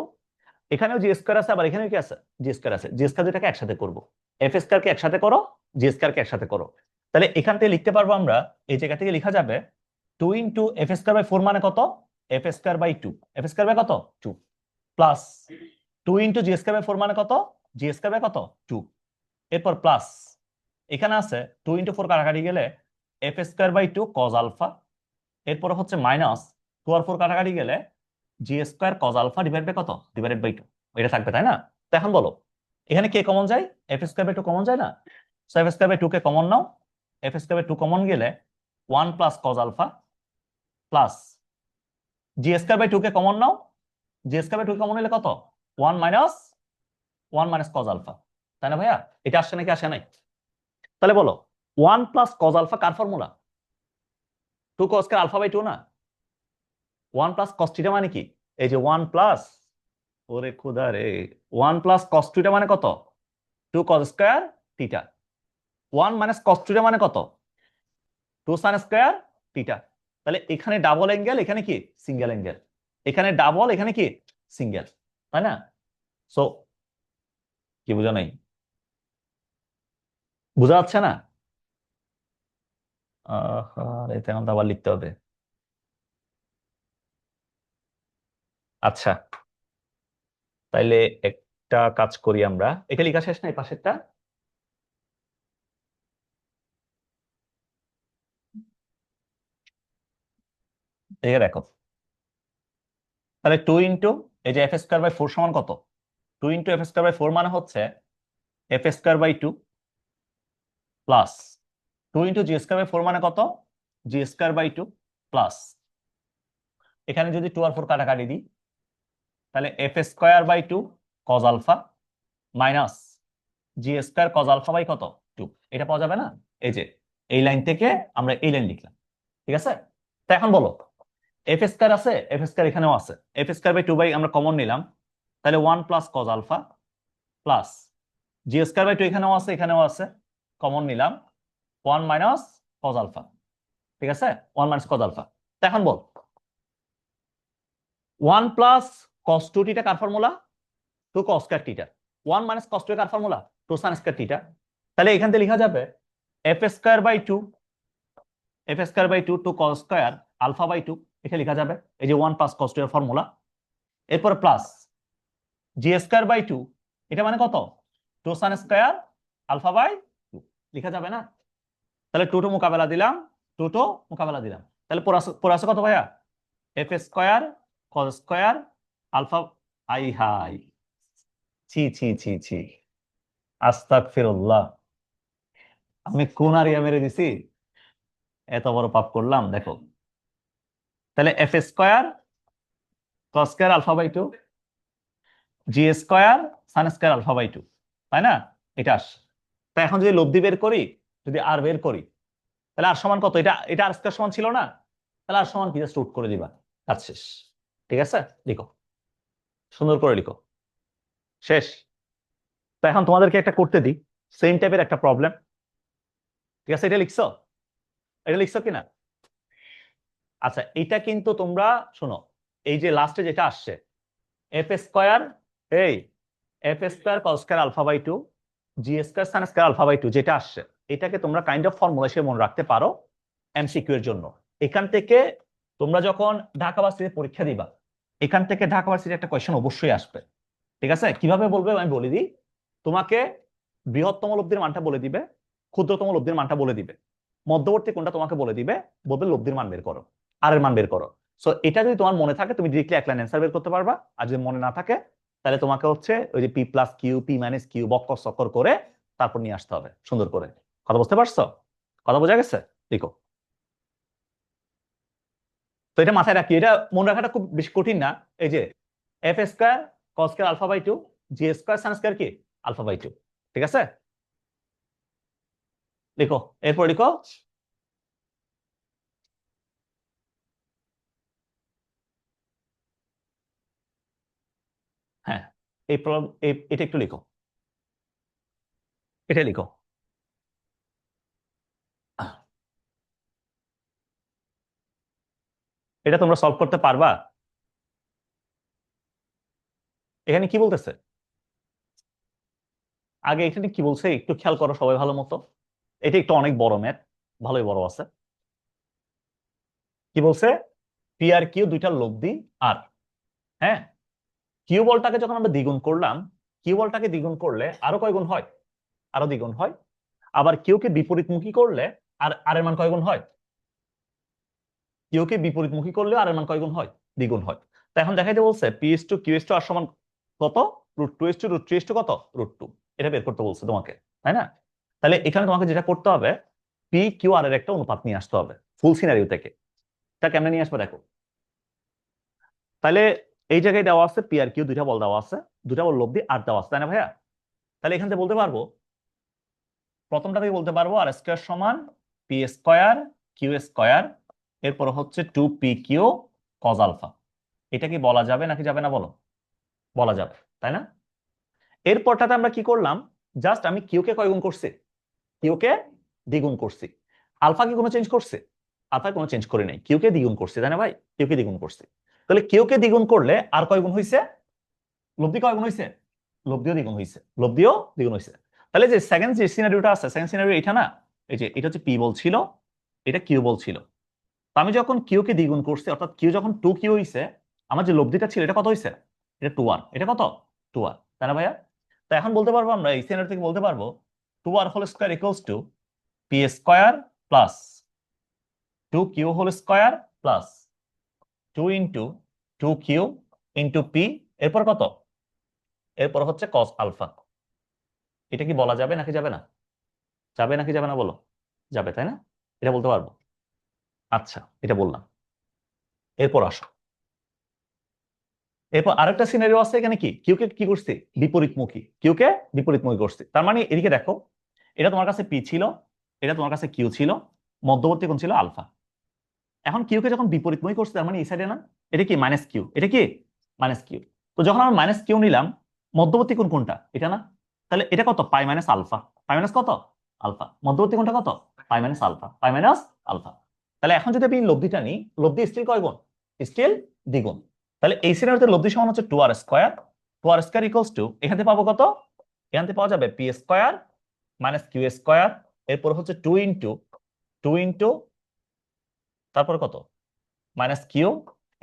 এখানেও জি স্কয়ার আছে, আবার এখানেও কি আছে, জি স্কয়ার আছে, জি স্কয়ার দুইটাকে একসাথে করব। এফ স্কয়ার কে একসাথে করো, জি স্কয়ার কে একসাথে করো। তাহলে এখান থেকে লিখতে পারবো আমরা, এই জায়গা থেকে লেখা যাবে 2 ইন্টু এফ স্কয়ার বাই 4 মানে কত, F square by 2, F square by কত 2, plus 2 into G square by 4 মানে কত, জি স্কয়ার বাই কত 2, এরপর প্লাস এখানে আছে 2 ইন্টু 4 কাটাকাটি গেলে F square by 2 cos alpha, এরপর হচ্ছে মাইনাস 2 আর 4 কাটাকাটি গেলে G square cos alpha divide by কত, ডিভাইডেড বাই 2, এটা থাকবে, তাই না? তো এখন বলো, এখানে কে কমন যায়, এফ স্কয়ার বাই 2 কমন যায় না? সো এফ স্কয়ার বাই 2 কে কমন নাও, এফ স্কয়ার বাই 2 কমন গেলে 1 plus cos alpha plus G square by 2 কে কমন নাও, জি স্কয়ার বাই 2 কমন নিলে কত, 1 মাইনাস 1 মাইনাস কজ আলফা, তাই না ভাইয়া? এটা আসছে নাকি আসে নাই? তাহলে বলো 1 প্লাস কজ আলফা কার formula, 2 cos square alpha by 2 না? 1 প্লাস কস থিটা মানে কি, এই যে 1 প্লাস, ওরে খোদা রে, 1 প্লাস কস থিটা মানে কত, 2 cos square theta. 1 minus cos theta মানে কত, 2 সাইন স্কয়ার থিটা। তাহলে এখানে ডাবল অ্যাঙ্গেল, এখানে কি সিঙ্গেল অ্যাঙ্গেল, এখানে ডাবল, এখানে কি সিঙ্গেল, তাই না? সো কি বোঝা নাই, বোঝা যাচ্ছে না? এতে এখন তো আবার লিখতে হবে। আচ্ছা, তাইলে একটা কাজ করি আমরা, এটা লেখা শেষ নাই পাশেরটা? এই দেখো, তাহলে 2 ইন্টু এই যে এফ স্কয়ার বাই 4 সমান কত, 2 ইন্টু এফ স্কয়ার বাই 4 মানে হচ্ছে F square by 2 plus 2 into G square by 4 মানে কত, জি স্কয়ার বাই 2 প্লাস, এখানে যদি 2 আর 4 কাটাকাটি দিই, তাহলে F square by 2 cos alpha minus G square cos alpha by কত 2, এটা পাওয়া যাবে না? এই যে এই লাইন থেকে আমরা এই লাইন লিখলাম, ঠিক আছে? তো এখন বলো, এফ স্কয়ার আছে, এফ স্কয়ার এখানেও আছে, এফ স্কয়ার বাই 2 বাই আমরা কমন নিলাম, তাহলে 1 plus cos alpha plus G square by 2 এখানেও আছে, এখানেও আছে, কমন নিলাম 1 মাইনাস কজ আলফা, ঠিক আছে? 1 মাইনাস কজ আলফা। তো এখন বল 1 প্লাস কস 2 থিটা কার formula, 2 cos square theta, 1 minus cos 2 কার ফর্মুলা, 2 সাইন স্কয়ার থিটা। তাহলে এখান থেকে লেখা যাবে F square by two, F square by two two cos square alpha by two, এটা লেখা যাবে এই যে 1 প্লাস কস টু এর ফর্মুলা। এরপর plus G square by two, এটা মানে কত, two sine square alpha by two, লেখা যাবে না? তাহলে টু টু মোকাবেলা দিলাম, টু টু মোকাবেলা দিলাম, তাহলে পরে আছে কত ভাইয়া, F square cos square alpha, আই হাই, ছি ছি ছি ছি, আস্তাগফিরুল্লাহ, আমি কোন আরিয়া মেরে দিছি, এত বড় পাপ করলাম দেখো। তাহলে F square cos square alpha by two G square sine square alpha by two, তাই না? এটা আসে। তা এখন যদি লব্ধি বের করি, যদি আর বের করি, তাহলে আর সমান কত, এটা এটা আর স্কোয়ার সমান ছিল না, তাহলে আর সমান কি, জাস্ট রুট করে দিবা, কাজ শেষ। ঠিক আছে, লিখো, সুন্দর করে লিখো, শেষ। তো এখন তোমাদেরকে একটা করতে দিই, সেম টাইপের একটা প্রবলেম। ঠিক আছে, এটা লিখছো, এটা লিখছো কিনা? আচ্ছা, এটা কিন্তু তোমরা শোনো, এই যে লাস্টে যেটা আসছে এফ স্কোয়ার, এই F square cos square alpha by two G square sine square alpha by two যেটা আসছে, এটাকে তোমরা কাইন্ড অফ ফর্মুলা হিসেবে মনে রাখতে পারো এমসিকিউ এর জন্য। এখান থেকে তোমরা যখন ঢাকা ভার্সিটিতে পরীক্ষা দিবা, এখান থেকে ঢাকা ভার্সিটির একটা কোয়েশ্চেন অবশ্যই আসবে। ঠিক আছে, কিভাবে বলবে আমি বলে দিই। তোমাকে বৃহত্তম লব্ধির মানটা বলে দিবে, ক্ষুদ্রতম লব্ধির মানটা বলে দিবে, মধ্যবর্তী কোনটা তোমাকে বলে দিবে, বলবে লব্ধির মান বের করো, আর এর মান বের করো। সো এটা যদি তোমার মনে থাকে তুমি ডিরেক্টলি এক লাইন অ্যান্সার বের করতে পারবা, আর যদি মনে না থাকে তাহলে তোমাকে হচ্ছে ওই যে P plus Q P minus Q বক্কর চক্কর করে তারপর নিয়ে আসতে হবে সুন্দর করে। কথা বুঝতে পারছো? কথা বোঝা গেছে? দেখো, তো এটা মাথায় রাখি, এটা মনে রাখাটা খুব বেশি কঠিন না। এই যে F square cos square alpha by two G square sine square কি আলফা বাই টু। ঠিক আছে, লিখো, এরপর লিখো। হ্যাঁ, এই প্রবলেম, এটা একটু লিখো, এটা লিখো। আহ, এটা তোমরা সলভ করতে পারবা? এখানে কি বলতেছে, আগে এখানে কি বলছে একটু খেয়াল করো সবাই ভালো মতো। এটা একটু অনেক বড় ম্যাথ, ভালোই বড় আছে। কি বলছে, পি আর কিউ দুইটা লব্ধি আর, হ্যাঁ, কিউ বলটাকে যখন আমরা দ্বিগুণ করলাম, কিউ বলটাকে দ্বিগুণ করলে আরো কয় গুণ হয়, আরো দ্বিগুণ হয়। আবার কিউ কে বিপরীতমুখী করলে আর আর এর মান কয় গুণ হয়, কিউ কে বিপরীতমুখী করলে আর এর মান কয় গুণ হয়, দ্বিগুণ হয়। তো এখন দেখাইতে বলছে P is to Q is to R সমান কত, root two is to root three is to কত, রুট টু, এটা বের করতে বলছে তোমাকে, তাই না? তাহলে এখানে তোমাকে যেটা করতে হবে, পি কিউ আর এর একটা অনুপাত নিয়ে আসতে হবে ফুল সিনারিও থেকে। তা কেমনে নিয়ে আসবে দেখো। তাহলে এই জায়গায় দেওয়া আছে পি আর কিউ দুইটা বল দেওয়া আছে, দুটা বল লব্ধি আর দেওয়া আছে, তাই না ভাইয়া? তাহলে এখান থেকে বলতে পারবো, প্রথমটা থেকে বলতে পারবো আর স্কোয়ার সমান পি স্কোয়ার কিউ স্কোয়ার, এরপর হচ্ছে two P Q cos alpha. এটা কি বলা যাবে নাকি যাবে না বলো? বলা যাবে, তাই না? এরপরটাতে আমরা কি করলাম, জাস্ট আমি কিউ কে কয় গুণ করছি, কিউ কে দ্বিগুণ করছি। আলফা কি কোনো চেঞ্জ করছে? আলফা কোনো চেঞ্জ করে নাই, কিউ কে দ্বিগুণ করছি, তাই না ভাই? কিউ কে দ্বিগুণ করছি। তাহলে কিউ কে দ্বিগুণ করলে আর কয় গুণ হইছে, লব্ধি কয় গুণ হইছে, লব্ধিও দ্বিগুণ হইছে, লব্ধিও দ্বিগুণ হইছে। তাহলে যে সেকেন্ড যে সিনারিওটা আছে, সেকেন্ড সিনারিও এটা না, এই যে এটা হচ্ছে পি বলছিল, এটা কিউ বলছিল। তো আমি যখন কিউ কে দ্বিগুণ করছি, অর্থাৎ কিউ যখন টু কিউ হইছে, আমার যে লব্ধিটা ছিল এটা কত হইছে, এটা টু আর, এটা কত, টু আর, তাই না ভাইয়া? তো এখন বলতে পারবো আমরা এই সিনারিও থেকে বলতে পারবো two R whole square equals to P square plus two Q whole square plus two into two Q into P, এরপর কত, এরপর হচ্ছে কস আলফা। এটা কি বলা যাবে নাকি যাবে না? যাবে নাকি যাবে না বলো? যাবে, তাই না? এটা বলতে পারবো। আচ্ছা, এটা বললাম। এরপর আসো, এরপর আরেকটা সিনারিও আছে, এখানে কি কিউ কে কি করছি, বিপরীতমুখী, কিউ কে বিপরীতমুখী করছি। তার মানে এদিকে দেখো, এটা তোমার কাছে পি ছিল, এটা তোমার কাছে কিউ ছিল, মধ্যবর্তী কোণ ছিল আলফা। এখন কিউ কে যখন বিপরীতমুখী করছে, তার মানে এই সাইডে না, এটা কি মাইনাস কিউ, এটা কি মাইনাস কিউ। তো যখন আমরা মাইনাস কিউ নিলাম, মধ্যবর্তী কোণ কোনটা, এটা না? তাহলে এটা কত, পাই মাইনাস আলফা, পাই মাইনাস কত, আলফা। মধ্যবর্তী কোণটা কত, পাই মাইনাস আলফা, পাই মাইনাস আলফা। তাহলে এখন যদি আমি লব্ধিটা নিই, লব্ধি স্টিল কয় গুণ, স্টিল দ্বিগুণ। তাহলে এই সিনারিওতে লব্ধি সমান হচ্ছে two R square equals to, এখান থেকে পাবো কত, এখান থেকে পাওয়া যাবে P square minus Q square, এরপর হচ্ছে 2 ইন্টু তারপর কত মাইনাস কিউ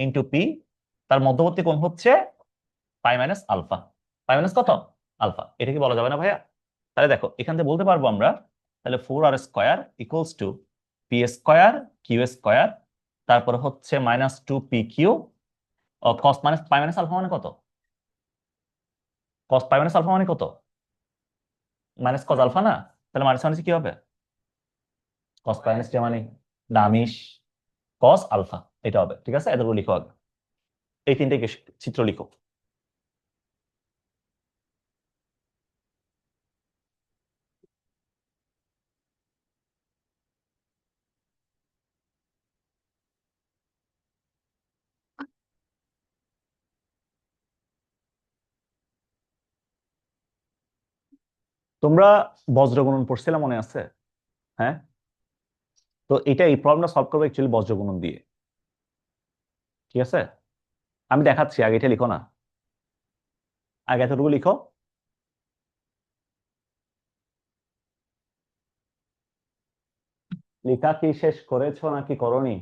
ইন্টু পি, তার মধ্যবর্তী কোণ হচ্ছে পাই মাইনাস আলফা। পাই মাইনাস কত আলফা, এটা কি বলা যাবে না ভাইয়া? তাহলে দেখো এখান থেকে বলতে পারবো আমরা, তাহলে 4r² equals to P square Q square, তারপর হচ্ছে minus 2pq cos minus pi minus alpha মানে কত, কস পাই মাইনাস আলফা মানে কত, মাইনাস কস আলফা না, তাহলে মাইনাস মাইনাস কি হবে, কস পাই মাইনাস মানে ডামিস কস আলফা, এটা হবে। ঠিক আছে, এতগুলো লিখো আগে, এই তিনটে চিত্র লিখো। তোমরা বজ্র গুণন পড়ছিলে মনে আছে? হ্যাঁ, তো এটা এই প্রবলেমটা সলভ করবে অ্যাকচুয়ালি বজ্র গুণন দিয়ে। ঠিক আছে, আমি দেখাচ্ছি, আগে এটা লিখো না, আগে এতটুকু লিখো। লেখা কি শেষ করেছো নাকি করনি?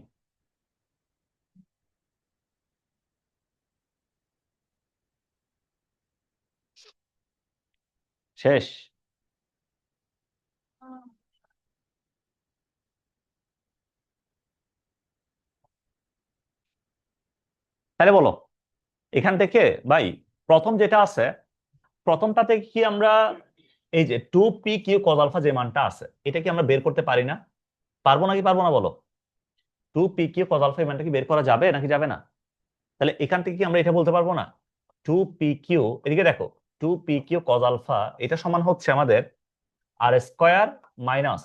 শেষ? তাহলে বলো এখান থেকে, ভাই প্রথম যেটা আছে, প্রথমটাতে কি আমরা এই যে 2pq কজ আলফা যে মানটা আছে, এটা কি আমরা বের করতে পারি না? পারবো নাকি পারবো না বলো? 2pq কজ আলফা এই মানটা কি বের করা যাবে নাকি যাবে না? তাহলে এখান থেকে কি আমরা এটা বলতে পারবো না, 2pq, এদিকে দেখো, 2pq কজ আলফা এটা সমান হচ্ছে আমাদের R square minus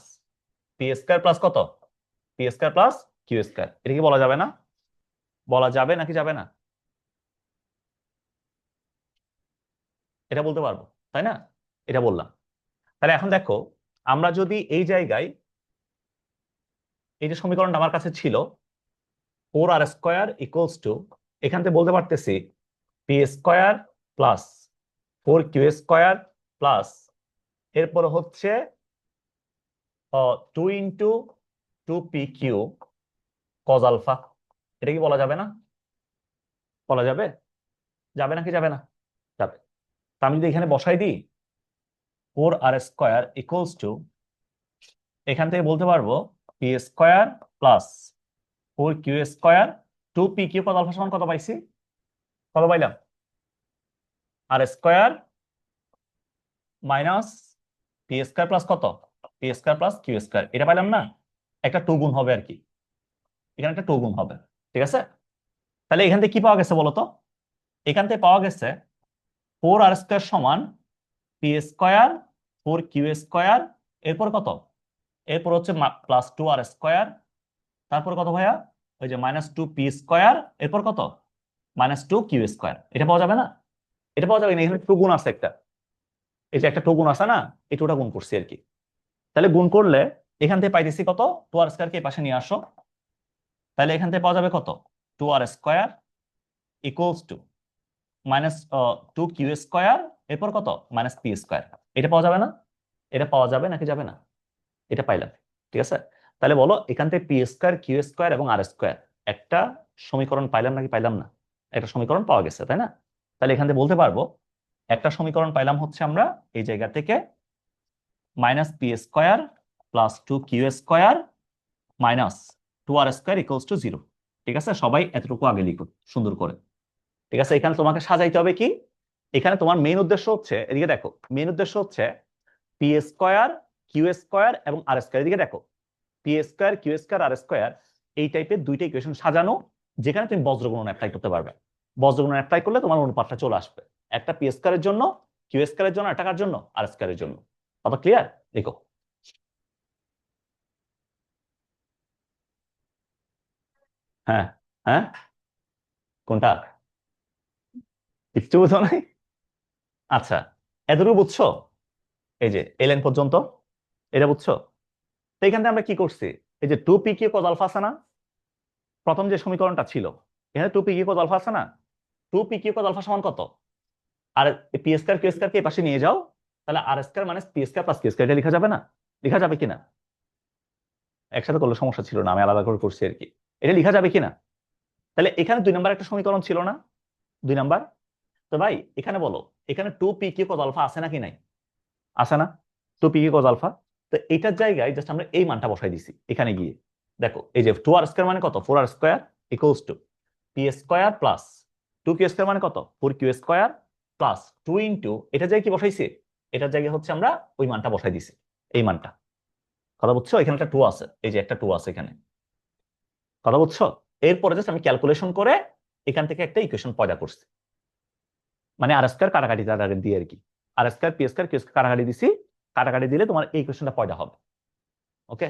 P square plus কত, P square plus Q square, এটা কি বলা যাবে না? বলা যাবে নাকি যাবে না? এটা বলতে পারবো, তাই না? এটা বললাম। তাহলে এখন দেখো, আমরা যদি এই জায়গায়, এই যে সমীকরণটা আমার কাছে ছিল 4r² ইকুয়ালস টু, এখান থেকে বলতে পারতেছি P square plus 4q² plus, এরপর হচ্ছে 2 ইন্টু 2pq কজ আলফা, এটা কি বলা যাবে না? বলা যাবে? যাবে নাকি যাবে না? যাবে। তা আমি যদি এখানে বসাই দিই 4r² ইকুয়ালস টু, এখান থেকে বলতে পারবো P square plus 4q², 2pq কত আলফা সমান কত পাইছি, কত পাইলাম, R square minus P square plus কত, P square plus Q square, এটা পাইলাম না? একটা টু গুণ হবে আর কি, এখানে একটা টু গুণ হবে। ঠিক আছে, তাহলে এখান থেকে কি পাওয়া গেছে বলতো? এখান থেকে পাওয়া গেছে 4r² সমান পি স্কোয়ার 4q², এরপর কত, এরপর হচ্ছে প্লাস 2r², তারপর কত ভাইয়া, ওই যে -2p², এরপর কত, -2q², এটা পাওয়া যাবে না? এটা পাওয়া যাবে না, এখানে টু গুণ আছে একটা, এই যে একটা টু গুণ আছে না, এই টুটা গুণ করছি আর কি। তাহলে গুণ করলে এখান থেকে পাইতেছি কত, 2r² কে এই পাশে নিয়ে আসো, তাহলে এখান থেকে পাওয়া যাবে কত, 2r² ইকুয়ালস টু -2q², এরপর কত, -p², এটা পাওয়া যাবে না? এটা পাওয়া যাবে নাকি যাবে না? এটা পাইলাম। ঠিক আছে, তাহলে বলো এখান থেকে p², q² এবং r², একটা সমীকরণ পাইলাম নাকি পাইলাম না? একটা সমীকরণ পাওয়া গেছে, তাই না? তাহলে এখান থেকে বলতে পারবো একটা সমীকরণ পাইলাম হচ্ছে আমরা এই জায়গা থেকে -p² plus 2q² minus 2r² equals to 0। ঠিক আছে, সবাই এতটুকু আগে লিখো সুন্দর করে। ঠিক আছে, এখানে তোমাকে সাজাইতে হবে কি, এখানে তোমার মেইন উদ্দেশ্য হচ্ছে, এদিকে দেখো, মেইন উদ্দেশ্য হচ্ছে p², q² এবং r², এদিকে দেখো, p², q², r², এই টাইপের দুইটা ইকুয়েশন সাজানো, যেখানে তুমি বজ্রগুণন অ্যাপ্লাই করতে পারবে। বজ্রগুণন অ্যাপ্লাই করলে তোমার অনুপাতটা চলে আসবে, একটা p² এর জন্য, q² এর জন্য, আর টাকার জন্য r² এর জন্য। কথা ক্লিয়ার? দেখো, হ্যাঁ, হ্যাঁ, কোনটা? কিচ্ছু বুঝো নাই? আচ্ছা, এতটুকু বুঝছো, এই যে এই লাইন পর্যন্ত এটা বুঝছো? তো এখান থেকে আমরা কি করছি, এই যে 2pq কজ আলফা আছে না, প্রথম যে সমীকরণটা ছিল, এখানে 2pq কজ আলফা আছে না, 2pq কজ আলফা সমান কত, R P square Q square কে পাশে নিয়ে যাও, তাহলে R square minus P square plus Q square, এটা লেখা যাবে না? লেখা যাবে কিনা? একসাথে করলে সমস্যা ছিল না, আমি আলাদা করে করছি আর কি। এটা লেখা যাবে কিনা? তাহলে এখানে 2 নাম্বার একটা সমীকরণ ছিল না? 2 নাম্বার। তো ভাই এখানে বলো, এখানে 2p কিউ কজ আলফা আছে নাকি নাই? আছে না? 2p Q cos alpha. তো এটার জায়গায় জাস্ট আমরা এই মানটা বসাই দিছি এখানে গিয়ে। দেখো এই যে 2r স্কয়ার মানে কত? 4r square equals to P square plus 2q square মানে কত? 4q স্কয়ার প্লাস 2 ইন্টু এটা জায়গায় কি বসাইছি? এটার জায়গায় হচ্ছে আমরা ওই মানটা বসাই দিছি, এই মানটা। কথা বুঝছো? এখানে একটা 2 আছে, এই যে একটা 2 আছে এখানে। কথা বুঝছো? এরপরে জাস্ট আমি ক্যালকুলেশন করে এখান থেকে একটা ইকুয়েশন পয়দা করছি, মানে আর স্কয়ার কাটাকাটি দিয়ে আর কি। R square P square Q square কাটাকাটি দিছি, কাটাকাটি দিলে তোমার এই ইকুয়েশনটা পয়দা হবে। ওকে,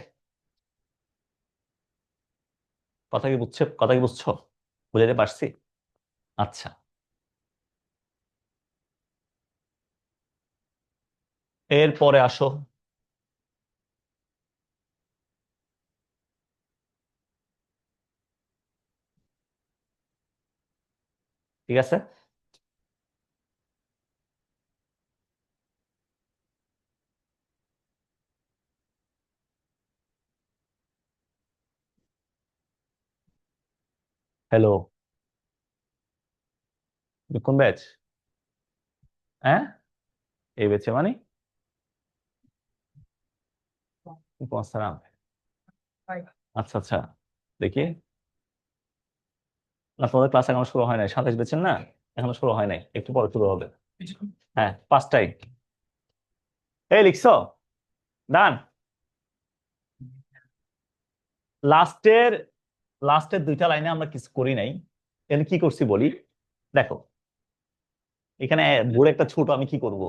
কথা কি বুঝছো? কথা কি বুঝছো? বুঝাইতে পারছি? আচ্ছা, এরপরে আসো। ঠিক আছে, হ্যালো, কোন ব্যাচ? হ্যাঁ, এই ব্যাচে মানে আসসালাম। আচ্ছা আচ্ছা, দেখি। না, তোমাদের ক্লাস এখনো শুরু হয় নাই, 27 ব্যাচের না? এখনো শুরু হয় নাই, একটু পরে শুরু হবে। হ্যাঁ, 5টায়। এই লিখছো? ডান। লাস্টের লাস্টের 2টা লাইনে আমরা কিছু করি নাই। এখানে কি করছি বলি, দেখো। এখানে বড় একটা ছোট, আমি কি করব?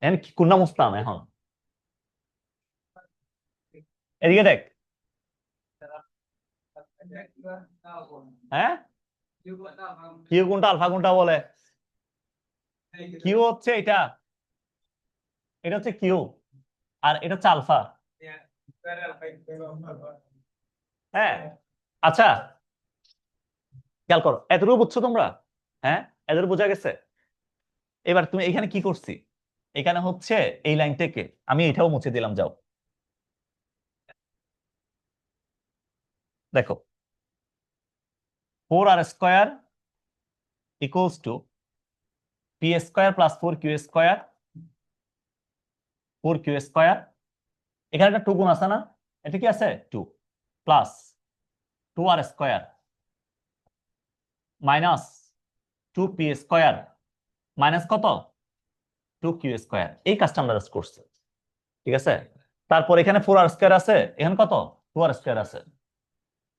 এখন কি কোনটা মুছতাম এখন? এদিকে দেখ। হ্যাঁ, কিউ কোনটা আলফা কোনটা বলে? কিউ হচ্ছে এটা, এটা হচ্ছে কিউ, আর এটা হচ্ছে আলফা। হ্যাঁ, আচ্ছা, খেয়াল করো, এতটুকু বুঝছো তোমরা? হ্যাঁ, এতটুকু বোঝা গেছে? এবার তুমি এখানে কি করছি, এখানে হচ্ছে এই লাইন থেকে আমি এটাও মুছে দিলাম, যাও। দেখো, 4r square equals to P square plus 4q square, 4q square. এখানে একটা 2 গুণ আছে না? এটা কি আছে? 2 plus 2r square minus 2p square minus কত? 2q square. এই কাজটা আমরা জাস্ট করছি। ঠিক আছে, তারপর এখানে 4r স্কয়ার আছে, এখানে কত? 2r স্কয়ার আছে।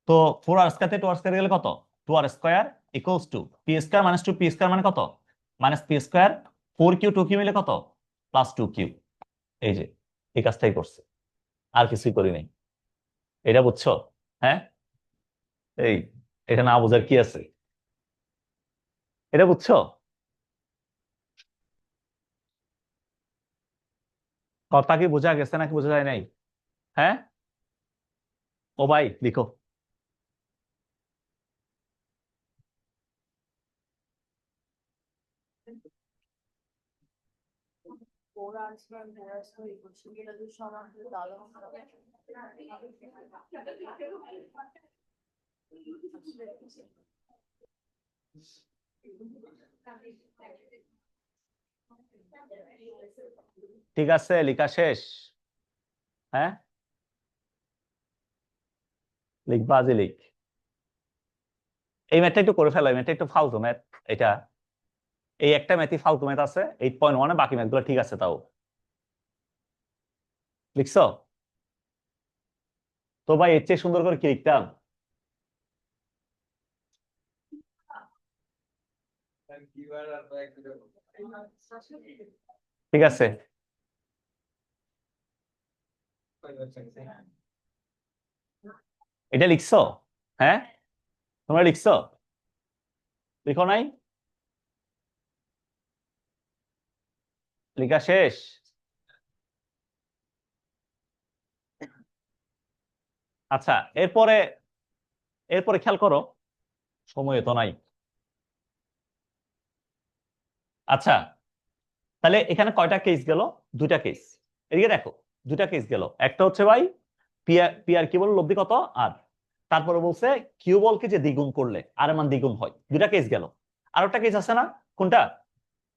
তো 4r স্কয়ার থেকে 2r স্কয়ার গেলে কত? 2r square equals to P square minus 2p square মানে কত? Minus P square. 4q 2q মিলে কত? Plus 2q। এই যে এই কাজটাই করছে, আর কিছুই করি নাই। এটা বুঝছো? হ্যাঁ, এই, এটা না বোঝার কি আছে? এটা বুঝছো? কথা কি বোঝা গেছে নাকি বোঝা যায় নাই? হ্যাঁ, ও ভাই লিখো। ঠিক আছে, লেখা শেষ? হ্যাঁ, লিখবা আজি লিখ। এই ম্যাথটা একটু করে ফেলো, এই ম্যাথটা একটু ফালতু ম্যাথ এটা। এই একটা ম্যাথই ফালতু ম্যাথ আছে 8.1-এ, বাকি ম্যাথগুলো ঠিক আছে তাও। লিখছো? তো ভাই এর চেয়ে সুন্দর করে কি লিখতাম? ঠিক আছে, এটা লিখছো? হ্যাঁ, তোমরা লিখছো? লিখো নাই? লেখা শেষ? আচ্ছা, এরপরে এরপরে খেয়াল করো, সময় তো নাই। আচ্ছা, তাহলে এখানে কয়টা কেস গেল? দুইটা কেস। এদিকে দেখো, দুইটা কেস গেল। একটা হচ্ছে ভাই পি আর কিউ বল লব্ধি কত আর, তারপরে বলছে কিউ বলকে যে দ্বিগুণ করলে আর এর মান দ্বিগুণ হয়। দুইটা কেস গেল। আর একটা কেস আছে না, কোনটা?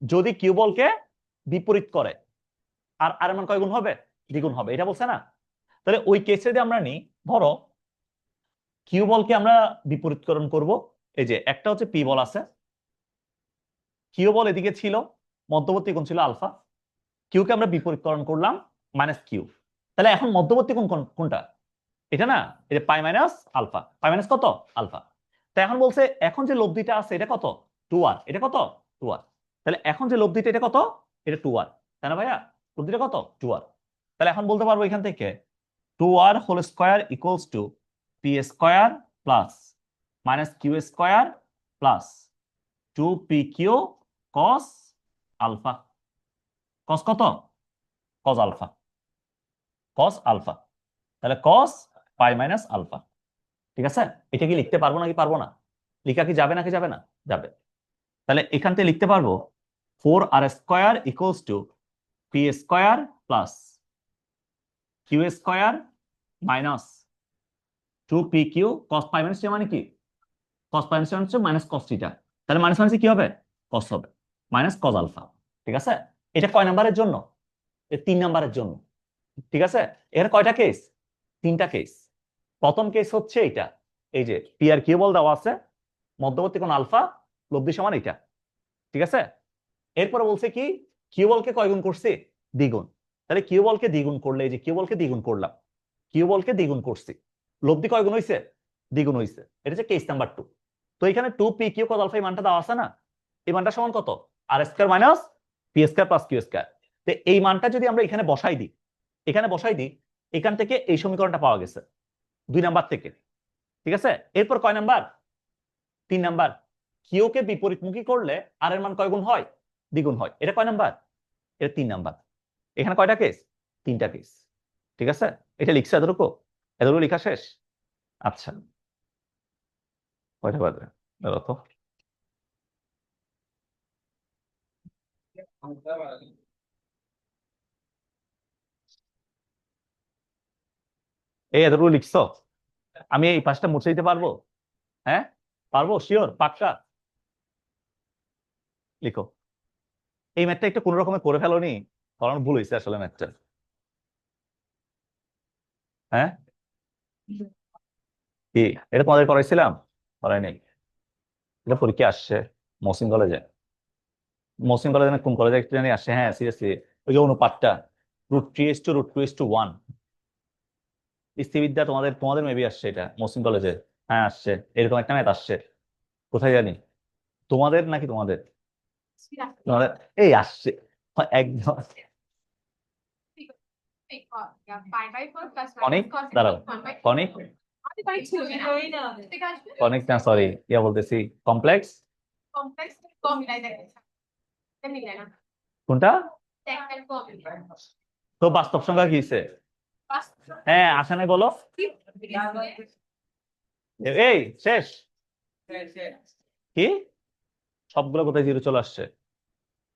যদি কিউ বলকে বিপরীত করে আর আর এর মান কয় গুণ হবে? দ্বিগুণ হবে, এটা বলছে না। তাহলে ওই কেসে যদি আমরা নিই, ধরো কিউ বলকে আমরা বিপরীতকরণ করব। এই যে একটা হচ্ছে পি বল আছে, কিউ বল এদিকে ছিল, মধ্যবর্তী কোণ ছিল আলফা, কিউকে আমরা বিপরীতকরণ করলাম মাইনাস কিউ। তাহলে এখন মধ্যবর্তী কোণ কোনটা? এটা না, এটা পাই মাইনাস আলফা, পাই মাইনাস কত? আলফা। তাই এখন বলছে এখন যে লব্ধিটা আছে এটা কত? 2r। এটা কত? 2r। তাহলে এখন যে লব্ধিটা এটা কত? এটা 2r, তাই না ভাইয়া? লব্ধিটা কত? 2r। তাহলে এখন বলতে পারবো এখান থেকে 2r whole square equals to P square plus minus Q square plus 2pq cos alpha. cos কত? cos alpha, cos alpha. তাহলে cos পাই মাইনাস আলফা। ঠিক আছে? এটা কি লিখতে পারবো নাকি পারবো না? লিখা কি যাবে নাকি যাবে না? যাবে। তাহলে এখান থেকে লিখতে পারবো 4r square equals to P square plus Q square minus 2pq cos pi minus মানে কি? cos পাই মাইনাস হচ্ছে মাইনাস cos থিটা। তাহলে মাইনাস মাইনাস কি হবে? cos হবে, মাইনাস cos আলফা। ঠিক আছে? এটা কয় নাম্বারের জন্য? এটা 3 নাম্বারের জন্য। ঠিক আছে? এর কয়টা কেস? 3টা কেস। প্রথম কেস হচ্ছে এটা, এই যে পি আর কিউ বল দেওয়া আছে, মধ্যবর্তী কোণ আলফা, লব্ধি সমান এটা। ঠিক আছে? এরপরে বলছে কি, কিউ বলকে কয় গুণ করছি? দ্বিগুণ। তাহলে কিউ বলকে দ্বিগুণ করলে, এই যে কিউ বলকে দ্বিগুণ করলাম, কিউ বলকে দ্বিগুণ করছি, লব্ধি কয় গুণ হইছে? দ্বিগুণ হইছে। এটা হচ্ছে কেস নাম্বার 2। তো এখানে 2pq cos আলফা এই মানটা দেওয়া আছে না, এই মানটা সমান কত? R square minus P square plus Q square. তো এই মানটা যদি আমরা এখানে বসাই দিই, এখানে বসাই দিই, এখান থেকে এই সমীকরণটা পাওয়া গেছে 2 নাম্বার থেকে। ঠিক আছে? এরপর কয় নাম্বার? 3 নাম্বার। কিউ কে বিপরীতমুখী করলে আর এর মান কয় গুণ হয়? দ্বিগুণ হয়। এটা কয় নাম্বার? এটা 3 নাম্বার। এখানে কয়টা কেস? 3টা কেস। ঠিক আছে? এটা লিখছে এতটুকু? এতটুকু লেখা শেষ? আচ্ছা, কয়টা বাজে? দাঁড়াও তো। এই এতটুকু লিখছো? আমি এই পাঁচটা মুছে দিতে পারবো? হ্যাঁ পারবো, শিওর, পাক্কা? লিখো। এই ম্যাথটা একটু কোন রকমে করে ফেলোনি, কারণ ভুল হয়েছে আসলে ম্যাথটা। হ্যাঁ কি এটা তোমাদের করাইছিলাম? করাই নাই? এটা পরীক্ষা আসছে মহসিন কলেজে। মহসিন কলেজে না কোন কলেজে একটা জানি আসছে, হ্যাঁ সিরিয়াসলি। ওই যে অনুপাতটা √3:√2:1, স্থিতিবিদ্যা তোমাদের তোমাদের মেবি আসছে এটা মহসিন কলেজে। হ্যাঁ আসছে, এরকম একটা ম্যাথ আসছে। কোথায় জানি, তোমাদের নাকি তোমাদের? তোমাদের এই আসছে একদম। অনেক, দাঁড়াও, কনিক, কনিক না সরি, ইয়া বলতেছি কমপ্লেক্স। কোনটা? তো বাস্তব সংখ্যা কি হইছে? হ্যাঁ আসে নাই বলো। এই শেষ? কি সবগুলো কোথায় জিরো চলে আসছে?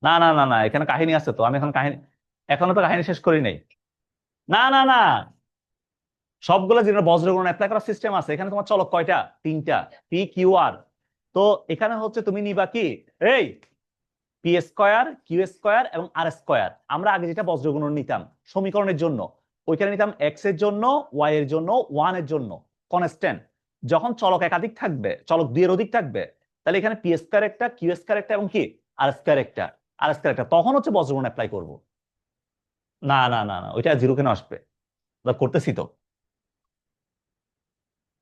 না না না না, এখানে কাহিনী আছে তো, আমি এখন কাহিনী, এখনো তো কাহিনী শেষ করি নাই। না না না, সবগুলো যেটা বজ্রগণন অ্যাপ্লাই করার সিস্টেম আছে, এখানে তোমার চলক কয়টা? 3টা, পি কিউ আর। তো এখানে হচ্ছে তুমি নিবা কি, এই পি স্কয়ার কিউ স্কয়ার এবং আর স্কয়ার। আমরা আগে যেটা বজ্রগুণন নিতাম সমীকরণের জন্য, ওইখানে নিতাম এক্স এর জন্য, ওয়াই এর জন্য, ওয়ান এর জন্য কনস্ট্যান্ট। যখন চলক একাধিক থাকবে, চলক 2 এর অধিক থাকবে, তাহলে এখানে পি স্কয়ার একটা, কিউ স্কয়ার একটা এবং কি আর স্কয়ার একটা, আর স্কয়ার একটা, তখন হচ্ছে বজ্রগুণন অ্যাপ্লাই করব। না না না না, ওইটা জিরো কেন আসবে? আমরা করতেছি তো।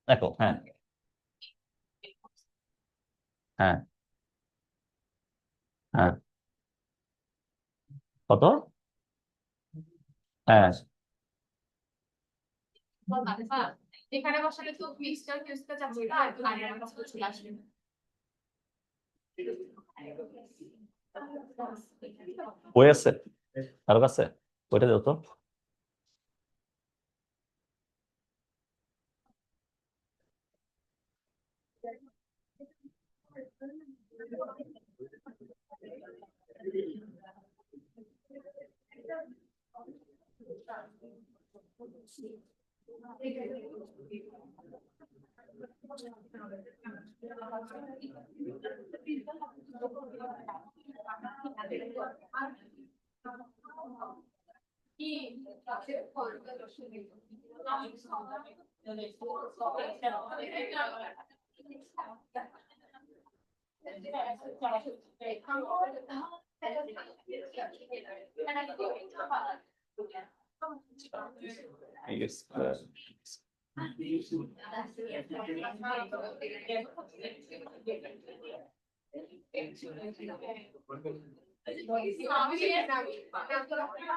দেখো, হ্যাঁ হ্যাঁ হ্যাঁ। কত? হ্যাঁ এখানে বসালে তো মিক্সচার টেস্টটা যাচ্ছে না, আর আর কাছে চলে আসবে। বই আছে কারো কাছে? ওইটা দাও তো। Yes.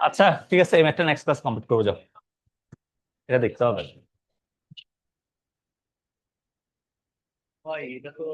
আচ্ছা ঠিক আছে, এই ম্যাথটা নেক্সট ক্লাস কমপ্লিট করবো, যাও, এটা দেখতে হবে। ভাই এটা তো